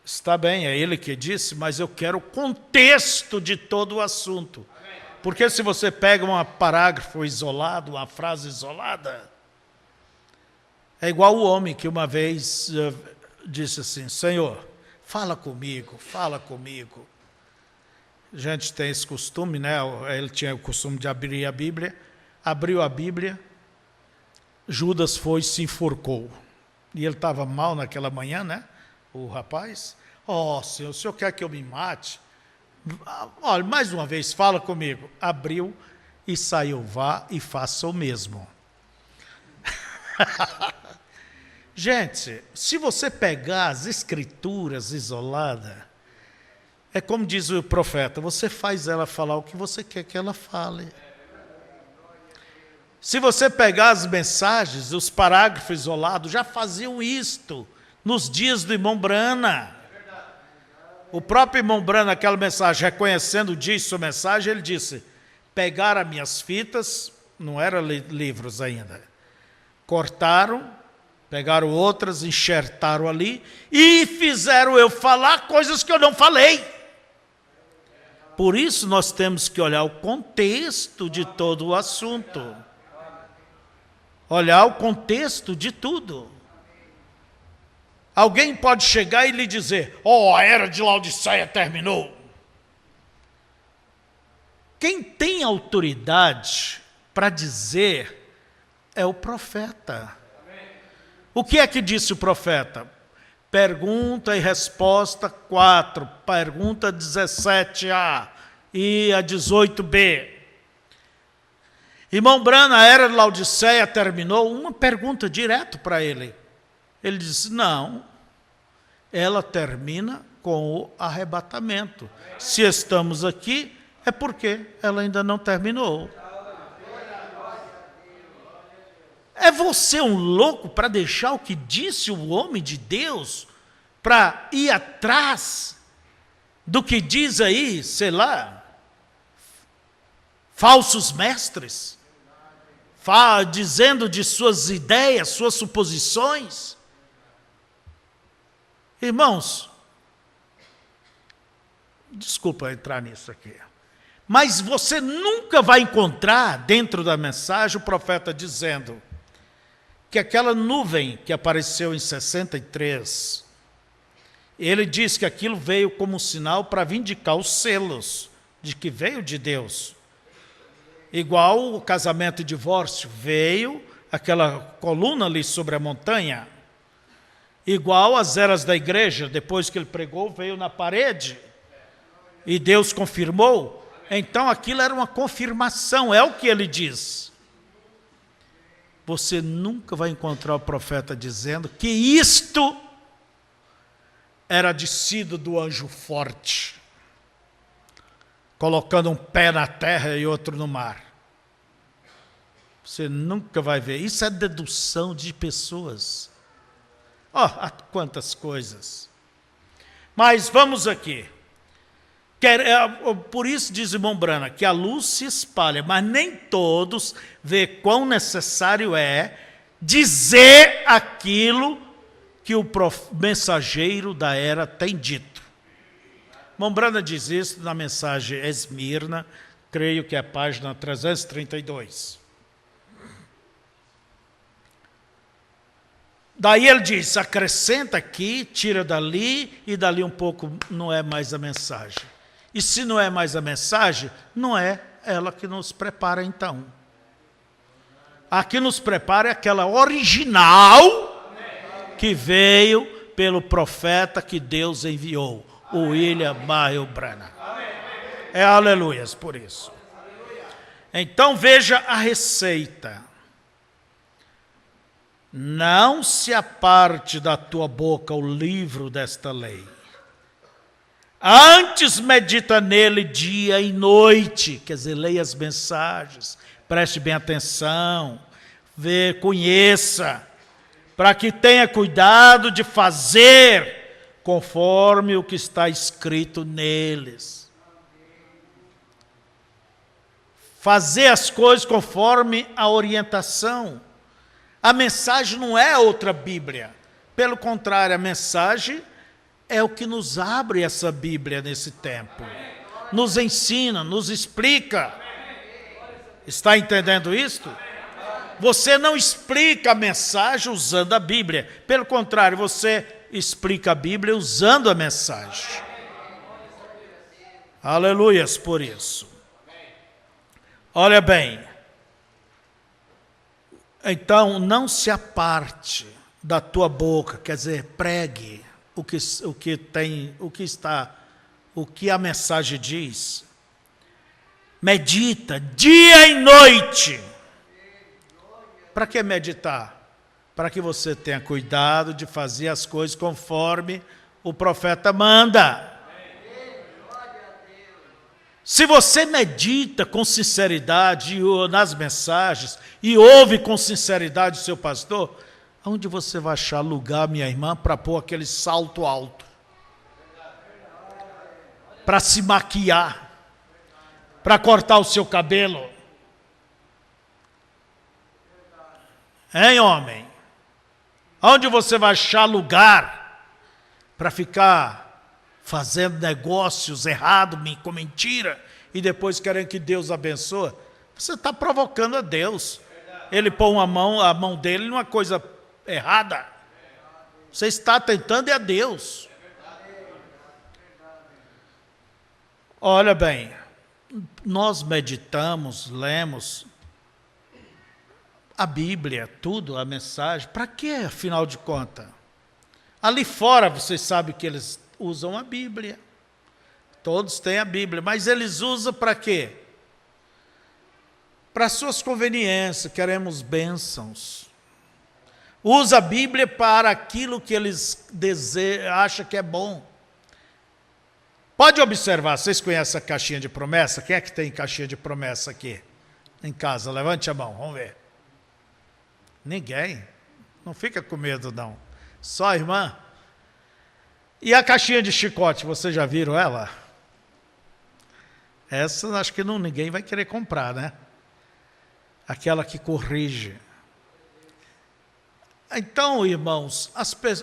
Está bem, é ele que disse, mas eu quero o contexto de todo o assunto. Porque se você pega um parágrafo isolado, uma frase isolada, é igual o homem que uma vez disse assim: Senhor, fala comigo, fala comigo. A gente tem esse costume, né? Ele tinha o costume de abrir a Bíblia. Abriu a Bíblia, Judas foi e se enforcou. E ele estava mal naquela manhã, né? O rapaz. Senhor, o senhor quer que eu me mate? Olha, mais uma vez, fala comigo. Abriu e saiu, vá e faça o mesmo. Gente, se você pegar as escrituras isoladas, é como diz o profeta, você faz ela falar o que você quer que ela fale. Se você pegar as mensagens, os parágrafos isolados, já faziam isto nos dias do irmão Brana. O próprio irmão Brana, aquela mensagem, reconhecendo o dia e sua mensagem, ele disse: pegaram as minhas fitas, não eram livros ainda, cortaram, pegaram outras, enxertaram ali e fizeram eu falar coisas que eu não falei. Por isso nós temos que olhar o contexto de todo o assunto. Olhar o contexto de tudo. Alguém pode chegar e lhe dizer: a era de Laodiceia terminou. Quem tem autoridade para dizer é o profeta. O que é que disse o profeta? Pergunta e resposta 4, pergunta 17a e a 18b. Irmão Brana, a era de Laodiceia terminou? Uma pergunta direto para ele. Ele disse: não, ela termina com o arrebatamento. Se estamos aqui, é porque ela ainda não terminou. É você um louco para deixar o que disse o homem de Deus, para ir atrás do que diz aí, sei lá, falsos mestres, dizendo de suas ideias, suas suposições? Irmãos, desculpa entrar nisso aqui, mas você nunca vai encontrar dentro da mensagem o profeta dizendo que aquela nuvem que apareceu em 63, ele diz que aquilo veio como um sinal para vindicar os selos de que veio de Deus. Igual o casamento e divórcio, veio aquela coluna ali sobre a montanha. Igual as eras da igreja, depois que ele pregou, veio na parede. E Deus confirmou. Então aquilo era uma confirmação, é o que ele diz. Você nunca vai encontrar o profeta dizendo que isto era descido do anjo forte, colocando um pé na terra e outro no mar. Você nunca vai ver. Isso é dedução de pessoas. Há quantas coisas. Mas vamos aqui. Por isso diz o irmão Brana, que a luz se espalha, mas nem todos vê quão necessário é dizer aquilo que o mensageiro da era tem dito. Irmão Brana diz isso na mensagem Esmirna, creio que é a página 332. Daí ele diz, acrescenta aqui, tira dali, e dali um pouco não é mais a mensagem. E se não é mais a mensagem, não é ela que nos prepara então. A que nos prepara é aquela original que veio pelo profeta que Deus enviou, o William Marion Branham. É aleluias por isso. Então veja a receita. Não se aparte da tua boca o livro desta lei. Antes medita nele dia e noite, quer dizer, leia as mensagens, preste bem atenção, conheça, para que tenha cuidado de fazer conforme o que está escrito neles. Fazer as coisas conforme a orientação. A mensagem não é outra Bíblia. Pelo contrário, a mensagem é o que nos abre essa Bíblia nesse tempo. Nos ensina, nos explica. Está entendendo isto? Você não explica a mensagem usando a Bíblia. Pelo contrário, você explica a Bíblia usando a mensagem. Aleluias por isso. Olha bem. Então, não se aparte da tua boca, quer dizer, pregue o que a mensagem diz. Medita dia e noite. Para que meditar? Para que você tenha cuidado de fazer as coisas conforme o profeta manda. Se você medita com sinceridade nas mensagens e ouve com sinceridade o seu pastor, onde você vai achar lugar, minha irmã, para pôr aquele salto alto? Para se maquiar? Para cortar o seu cabelo? Hein, homem? Onde você vai achar lugar para ficar fazendo negócios errados, com mentira, e depois querendo que Deus abençoe? Você está provocando a Deus. Ele põe a mão dele numa coisa errada. Você está tentando a Deus. Olha bem, nós meditamos, lemos a Bíblia, tudo, a mensagem. Para quê, afinal de contas? Ali fora, vocês sabem que eles usam a Bíblia. Todos têm a Bíblia, mas eles usam para quê? Para suas conveniências, queremos bênçãos. Usa a Bíblia para aquilo que eles acham que é bom. Pode observar, vocês conhecem a caixinha de promessa? Quem é que tem caixinha de promessa aqui em casa? Levante a mão, vamos ver. Ninguém. Não fica com medo, não. Só a irmã. E a caixinha de chicote, vocês já viram ela? Essa acho que ninguém vai querer comprar, né? Aquela que corrige. Então, irmãos,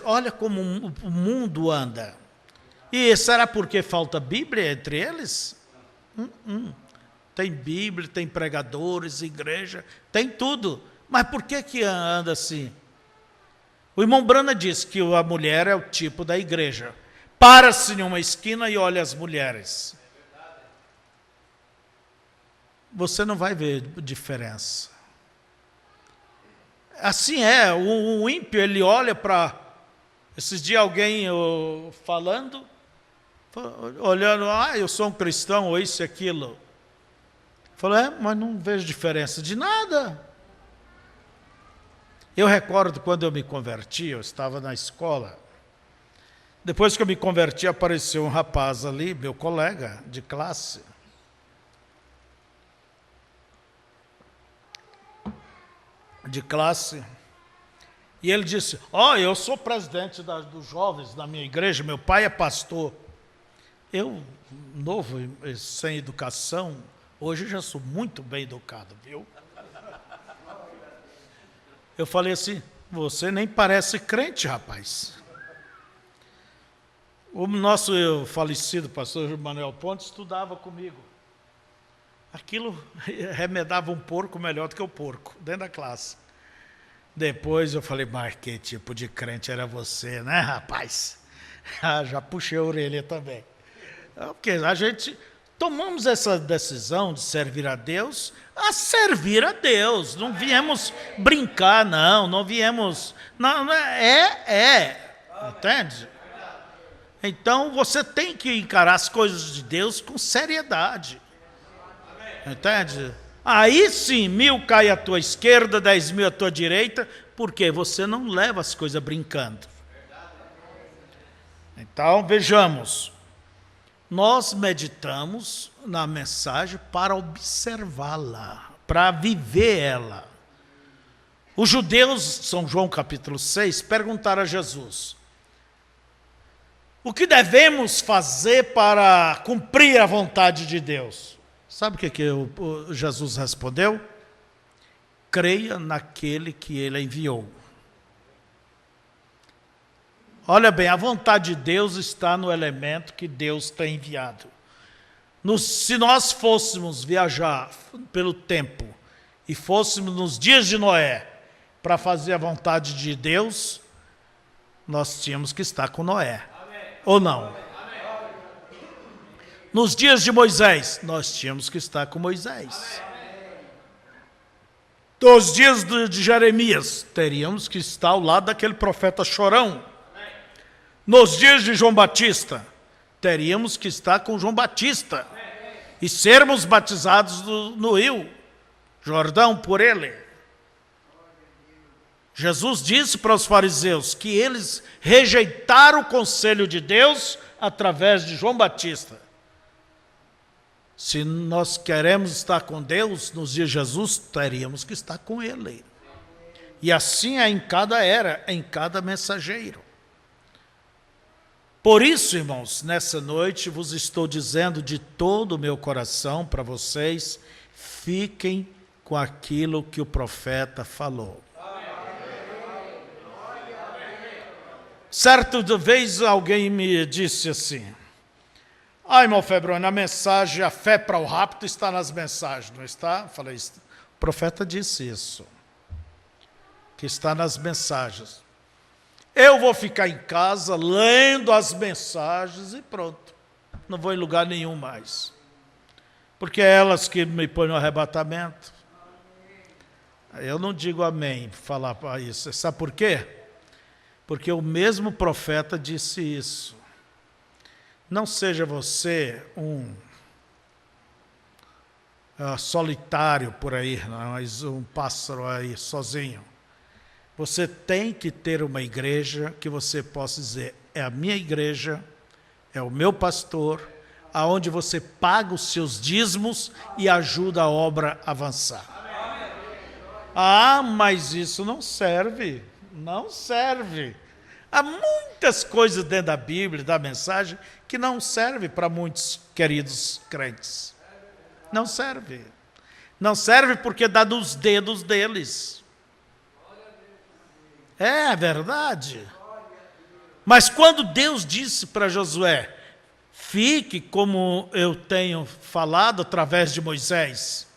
olha como o mundo anda. E será porque falta Bíblia entre eles? Tem Bíblia, tem pregadores, igreja, tem tudo. Mas por que anda assim? O irmão Brana diz que a mulher é o tipo da igreja. Para-se em uma esquina e olha as mulheres. Você não vai ver diferença. Assim é, o ímpio, ele olha para... Esses dias alguém falando, olhando, eu sou um cristão, ou isso e aquilo. Falei, mas não vejo diferença de nada. Eu recordo quando eu me converti, eu estava na escola. Depois que eu me converti, apareceu um rapaz ali, meu colega de classe. E ele disse, eu sou presidente dos jovens da minha igreja, meu pai é pastor. Eu, novo, sem educação, hoje já sou muito bem educado, viu? Eu falei assim, você nem parece crente, rapaz. O nosso falecido pastor Manuel Pontes estudava comigo. Aquilo remedava um porco melhor do que o porco, dentro da classe. Depois eu falei, mas que tipo de crente era você, né, rapaz? Já puxei a orelha também. Porque a gente tomamos essa decisão de servir a Deus, não viemos brincar, não viemos... Não, entende? Então você tem que encarar as coisas de Deus com seriedade. Entende? Aí sim, 1.000 cai à tua esquerda, 10.000 à tua direita, porque você não leva as coisas brincando. Então, vejamos. Nós meditamos na mensagem para observá-la, para viver ela. Os judeus, São João capítulo 6, perguntaram a Jesus, o que devemos fazer para cumprir a vontade de Deus? Sabe o que Jesus respondeu? Creia naquele que ele enviou. Olha bem, a vontade de Deus está no elemento que Deus tem enviado. Se nós fôssemos viajar pelo tempo e fôssemos nos dias de Noé para fazer a vontade de Deus, nós tínhamos que estar com Noé. Ou não? Nos dias de Moisés, nós tínhamos que estar com Moisés. Nos dias de Jeremias, teríamos que estar ao lado daquele profeta chorão. Nos dias de João Batista, teríamos que estar com João Batista e sermos batizados no rio Jordão por ele. Jesus disse para os fariseus que eles rejeitaram o conselho de Deus através de João Batista. Se nós queremos estar com Deus nos dias de Jesus, teríamos que estar com Ele. E assim é em cada era, em cada mensageiro. Por isso, irmãos, nessa noite vos estou dizendo de todo o meu coração para vocês, fiquem com aquilo que o profeta falou. Certa vez alguém me disse assim: irmão Febrônio, a mensagem, a fé para o rapto está nas mensagens, não está? Falei, o profeta disse isso, que está nas mensagens. Eu vou ficar em casa lendo as mensagens e pronto. Não vou em lugar nenhum mais. Porque é elas que me põem no arrebatamento. Eu não digo amém falar para isso. Sabe por quê? Porque o mesmo profeta disse isso. Não seja você um solitário por aí, mas um pássaro aí sozinho. Você tem que ter uma igreja que você possa dizer, é a minha igreja, é o meu pastor, aonde você paga os seus dízimos e ajuda a obra a avançar. Mas isso não serve, não serve. Há muitas coisas dentro da Bíblia, da mensagem, que não serve para muitos queridos crentes. Não serve. Não serve porque dá nos dedos deles. É verdade. Mas quando Deus disse para Josué, fique como eu tenho falado através de Moisés,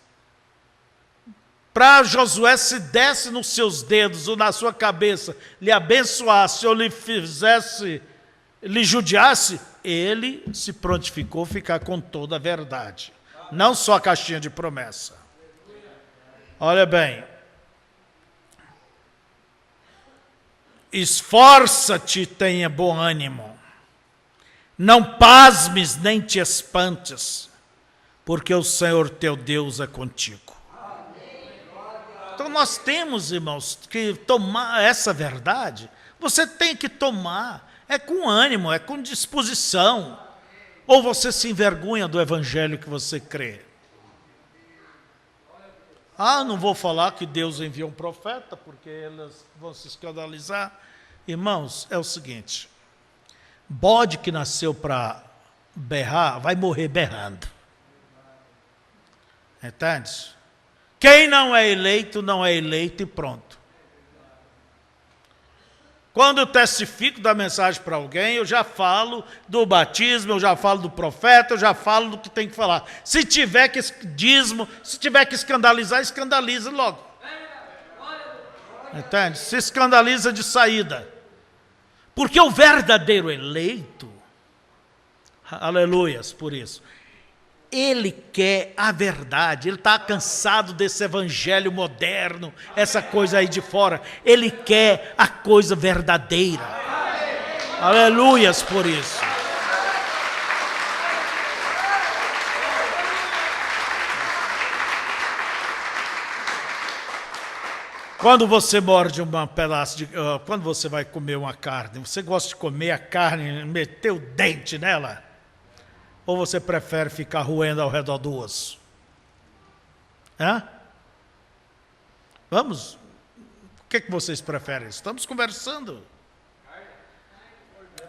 para Josué, se desse nos seus dedos ou na sua cabeça, lhe abençoasse ou lhe fizesse, lhe judiasse, ele se prontificou a ficar com toda a verdade. Não só a caixinha de promessa. Olha bem. Esforça-te e tenha bom ânimo. Não pasmes nem te espantes, porque o Senhor teu Deus é contigo. Então nós temos, irmãos, que tomar essa verdade. Você tem que tomar. É com ânimo, é com disposição. Ou você se envergonha do evangelho que você crê? Não vou falar que Deus enviou um profeta, porque eles vão se escandalizar. Irmãos, é o seguinte, bode que nasceu para berrar, vai morrer berrando. Entende? Quem não é eleito e pronto. Quando eu testifico da mensagem para alguém, eu já falo do batismo, eu já falo do profeta, eu já falo do que tem que falar. Se tiver que dízimo, se tiver que escandalizar, escandaliza logo. Entende? Se escandaliza de saída. Porque o verdadeiro eleito, aleluias por isso, ele quer a verdade, ele está cansado desse evangelho moderno, essa coisa aí de fora. Ele quer a coisa verdadeira. Aleluias por isso. Quando você morde um pedaço de... quando você vai comer uma carne, você gosta de comer a carne, meter o dente nela? Ou você prefere ficar roendo ao redor do osso? Vamos? O que vocês preferem? Estamos conversando.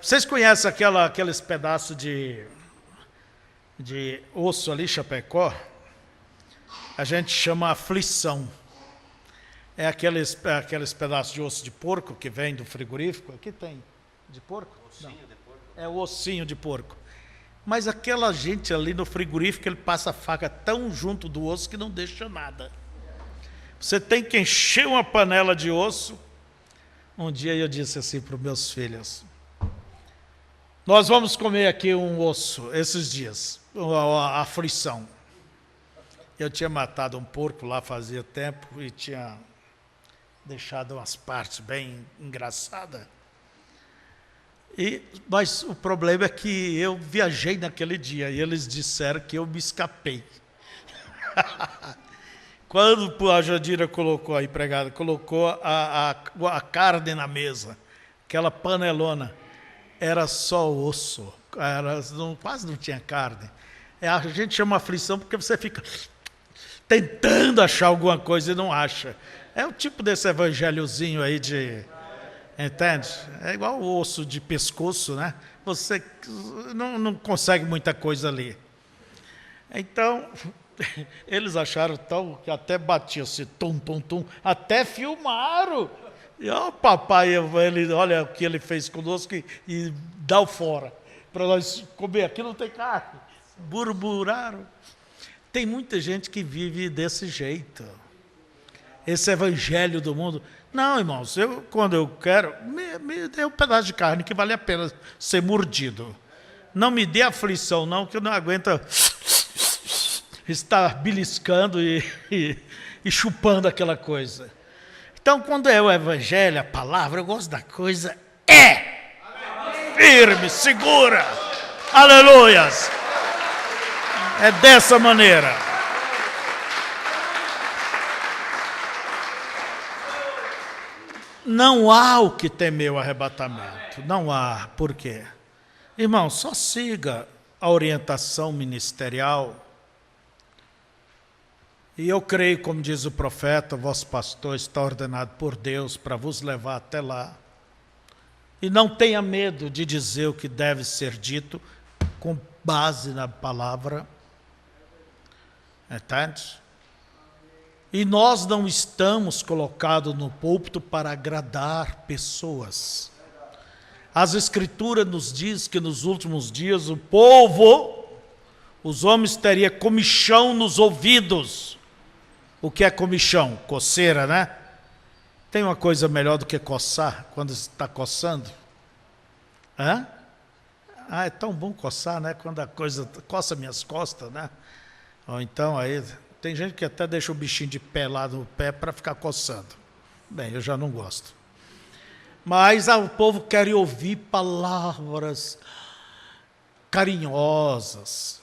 Vocês conhecem aqueles pedaços de osso ali, Chapecó? A gente chama aflição. É aqueles pedaços de osso de porco que vem do frigorífico. Aqui tem de porco? Ossinho de porco. É o ossinho de porco. Mas aquela gente ali no frigorífico, ele passa a faca tão junto do osso que não deixa nada. Você tem que encher uma panela de osso, Um dia eu disse assim para os meus filhos: nós vamos comer aqui um osso esses dias, a aflição. Eu tinha matado um porco lá fazia tempo e tinha deixado umas partes bem engraçadas. Mas o problema é que eu viajei naquele dia e eles disseram que eu me escapei. Quando a Jandira colocou, a empregada, colocou a carne na mesa, aquela panelona, era só osso, quase não tinha carne. A gente chama aflição porque você fica tentando achar alguma coisa e não acha. É o tipo desse evangelhozinho aí entende? É igual o osso de pescoço, né? Você não consegue muita coisa ali. Então, eles acharam tal que até batia assim, tum, tum, tum, até filmaram. E ó, papai, olha o que ele fez conosco e dá o fora. Para nós comer, aqui não tem carne. Burburaram. Tem muita gente que vive desse jeito. Esse evangelho do mundo. Não, irmãos, quando eu quero, me dê um pedaço de carne que vale a pena ser mordido. Não me dê aflição, não, que eu não aguento estar beliscando e chupando aquela coisa. Então, quando é o evangelho, a palavra, eu gosto da coisa firme, segura. Aleluias. É dessa maneira. Não há o que temer o arrebatamento. Não há. Por quê? Irmão, só siga a orientação ministerial. E eu creio, como diz o profeta, vosso pastor está ordenado por Deus para vos levar até lá. E não tenha medo de dizer o que deve ser dito com base na palavra. Entende? E nós não estamos colocados no púlpito para agradar pessoas. As Escrituras nos diz que nos últimos dias o povo, os homens teriam comichão nos ouvidos. O que é comichão? Coceira, né? Tem uma coisa melhor do que coçar, quando está coçando? Hã? É tão bom coçar, né? Quando a coisa coça minhas costas, né? Ou então aí... Tem gente que até deixa o bichinho de pé lá no pé para ficar coçando. Bem, eu já não gosto. Mas o povo quer ouvir palavras carinhosas.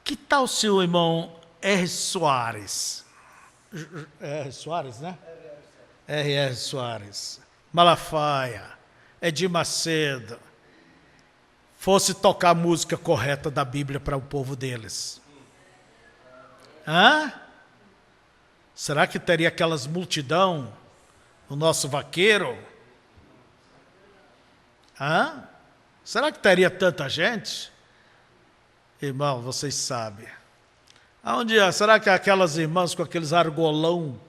Que tal se o irmão R. Soares? R. Soares, né? R. Soares. Malafaia. Edir Macedo. Fosse tocar a música correta da Bíblia para o povo deles. Hã? Será que teria aquelas multidão, o nosso vaqueiro? Hã? Será que teria tanta gente? Irmão, vocês sabem. Será que aquelas irmãs com aqueles argolão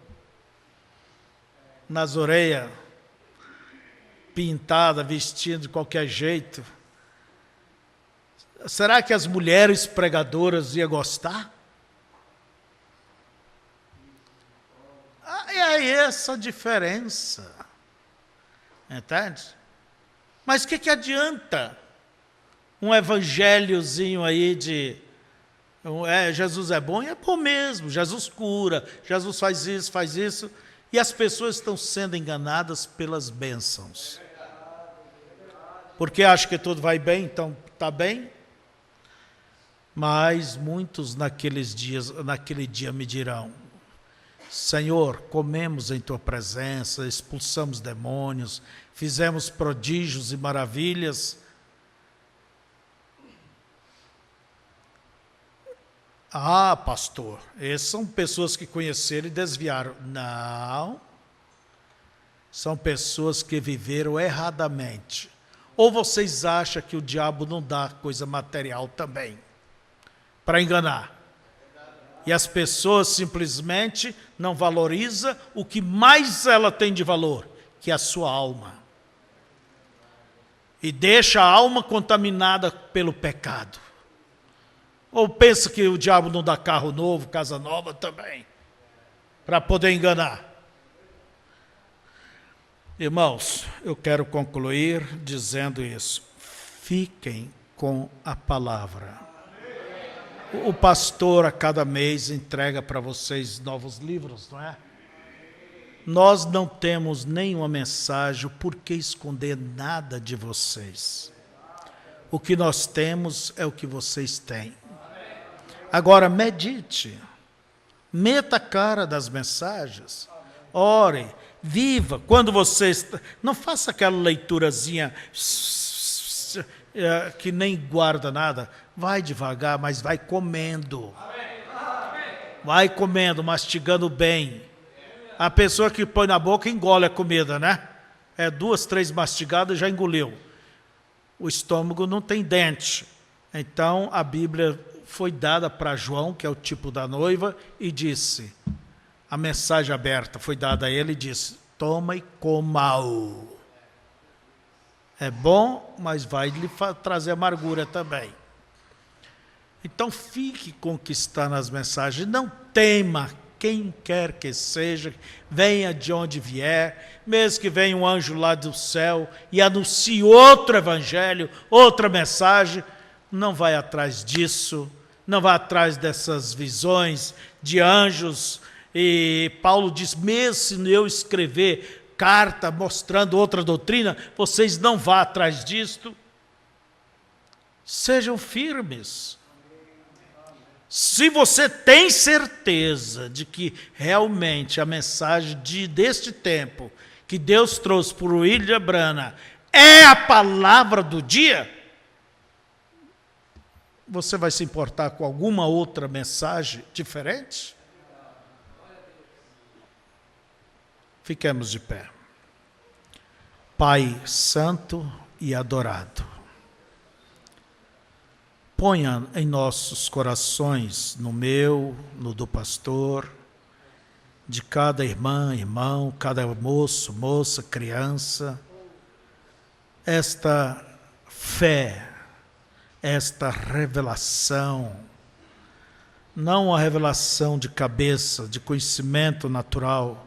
nas orelhas, pintada, vestindo de qualquer jeito? Será que as mulheres pregadoras iam gostar? E é essa a diferença. Entende? Mas o que adianta um evangelhozinho aí de Jesus é bom? E é bom mesmo. Jesus cura, Jesus faz isso. E as pessoas estão sendo enganadas pelas bênçãos. Porque acham que tudo vai bem, então está bem. Mas muitos naquele dia me dirão: Senhor, comemos em Tua presença, expulsamos demônios, fizemos prodígios e maravilhas. Ah, pastor, essas são pessoas que conheceram e desviaram. Não, são pessoas que viveram erradamente. Ou vocês acham que o diabo não dá coisa material também, para enganar? E as pessoas simplesmente não valorizam o que mais ela tem de valor, que é a sua alma. E deixa a alma contaminada pelo pecado. Ou pensa que o diabo não dá carro novo, casa nova também, para poder enganar. Irmãos, eu quero concluir dizendo isso. Fiquem com a palavra. O pastor a cada mês entrega para vocês novos livros, não é? Nós não temos nenhuma mensagem, por que esconder nada de vocês? O que nós temos é o que vocês têm. Agora medite, meta a cara das mensagens, ore, viva. Quando você não faça aquela leiturazinha que nem guarda nada, vai devagar, mas vai comendo. Vai comendo, mastigando bem. A pessoa que põe na boca engole a comida, né? 2, 3 mastigadas já engoliu. O estômago não tem dente. Então a Bíblia foi dada para João, que é o tipo da noiva, e disse, a mensagem aberta foi dada a ele e disse, toma e coma-o. É bom, mas vai lhe trazer amargura também. Então fique com o que está nas mensagens, não tema quem quer que seja, venha de onde vier, mesmo que venha um anjo lá do céu e anuncie outro evangelho, outra mensagem, não vai atrás disso, não vai atrás dessas visões de anjos. E Paulo diz, mesmo se eu escrever carta mostrando outra doutrina, vocês não vão atrás disto. Sejam firmes. Se você tem certeza de que realmente a mensagem deste tempo que Deus trouxe para o William Branham é a palavra do dia, você vai se importar com alguma outra mensagem diferente? Fiquemos de pé. Pai santo e adorado, ponha em nossos corações, no meu, no do pastor, de cada irmã, irmão, cada moço, moça, criança, esta fé, esta revelação, não a revelação de cabeça, de conhecimento natural,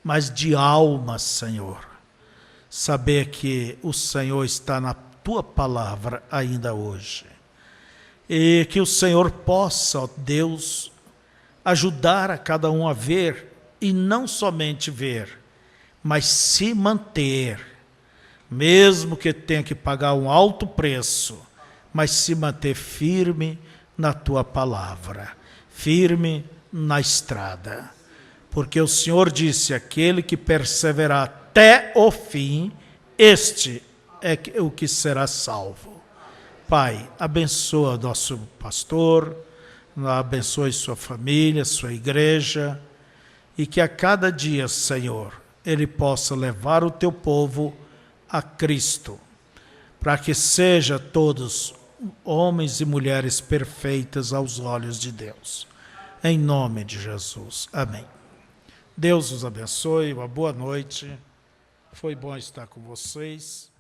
mas de alma, Senhor. Saber que o Senhor está na tua palavra ainda hoje. E que o Senhor possa, ó Deus, ajudar a cada um a ver, e não somente ver, mas se manter, mesmo que tenha que pagar um alto preço, mas se manter firme na tua palavra, firme na estrada. Porque o Senhor disse, aquele que perseverar até o fim, este é o que será salvo. Pai, abençoa nosso pastor, abençoe sua família, sua igreja, e que a cada dia, Senhor, ele possa levar o teu povo a Cristo, para que sejam todos homens e mulheres perfeitas aos olhos de Deus. Em nome de Jesus. Amém. Deus os abençoe, uma boa noite. Foi bom estar com vocês.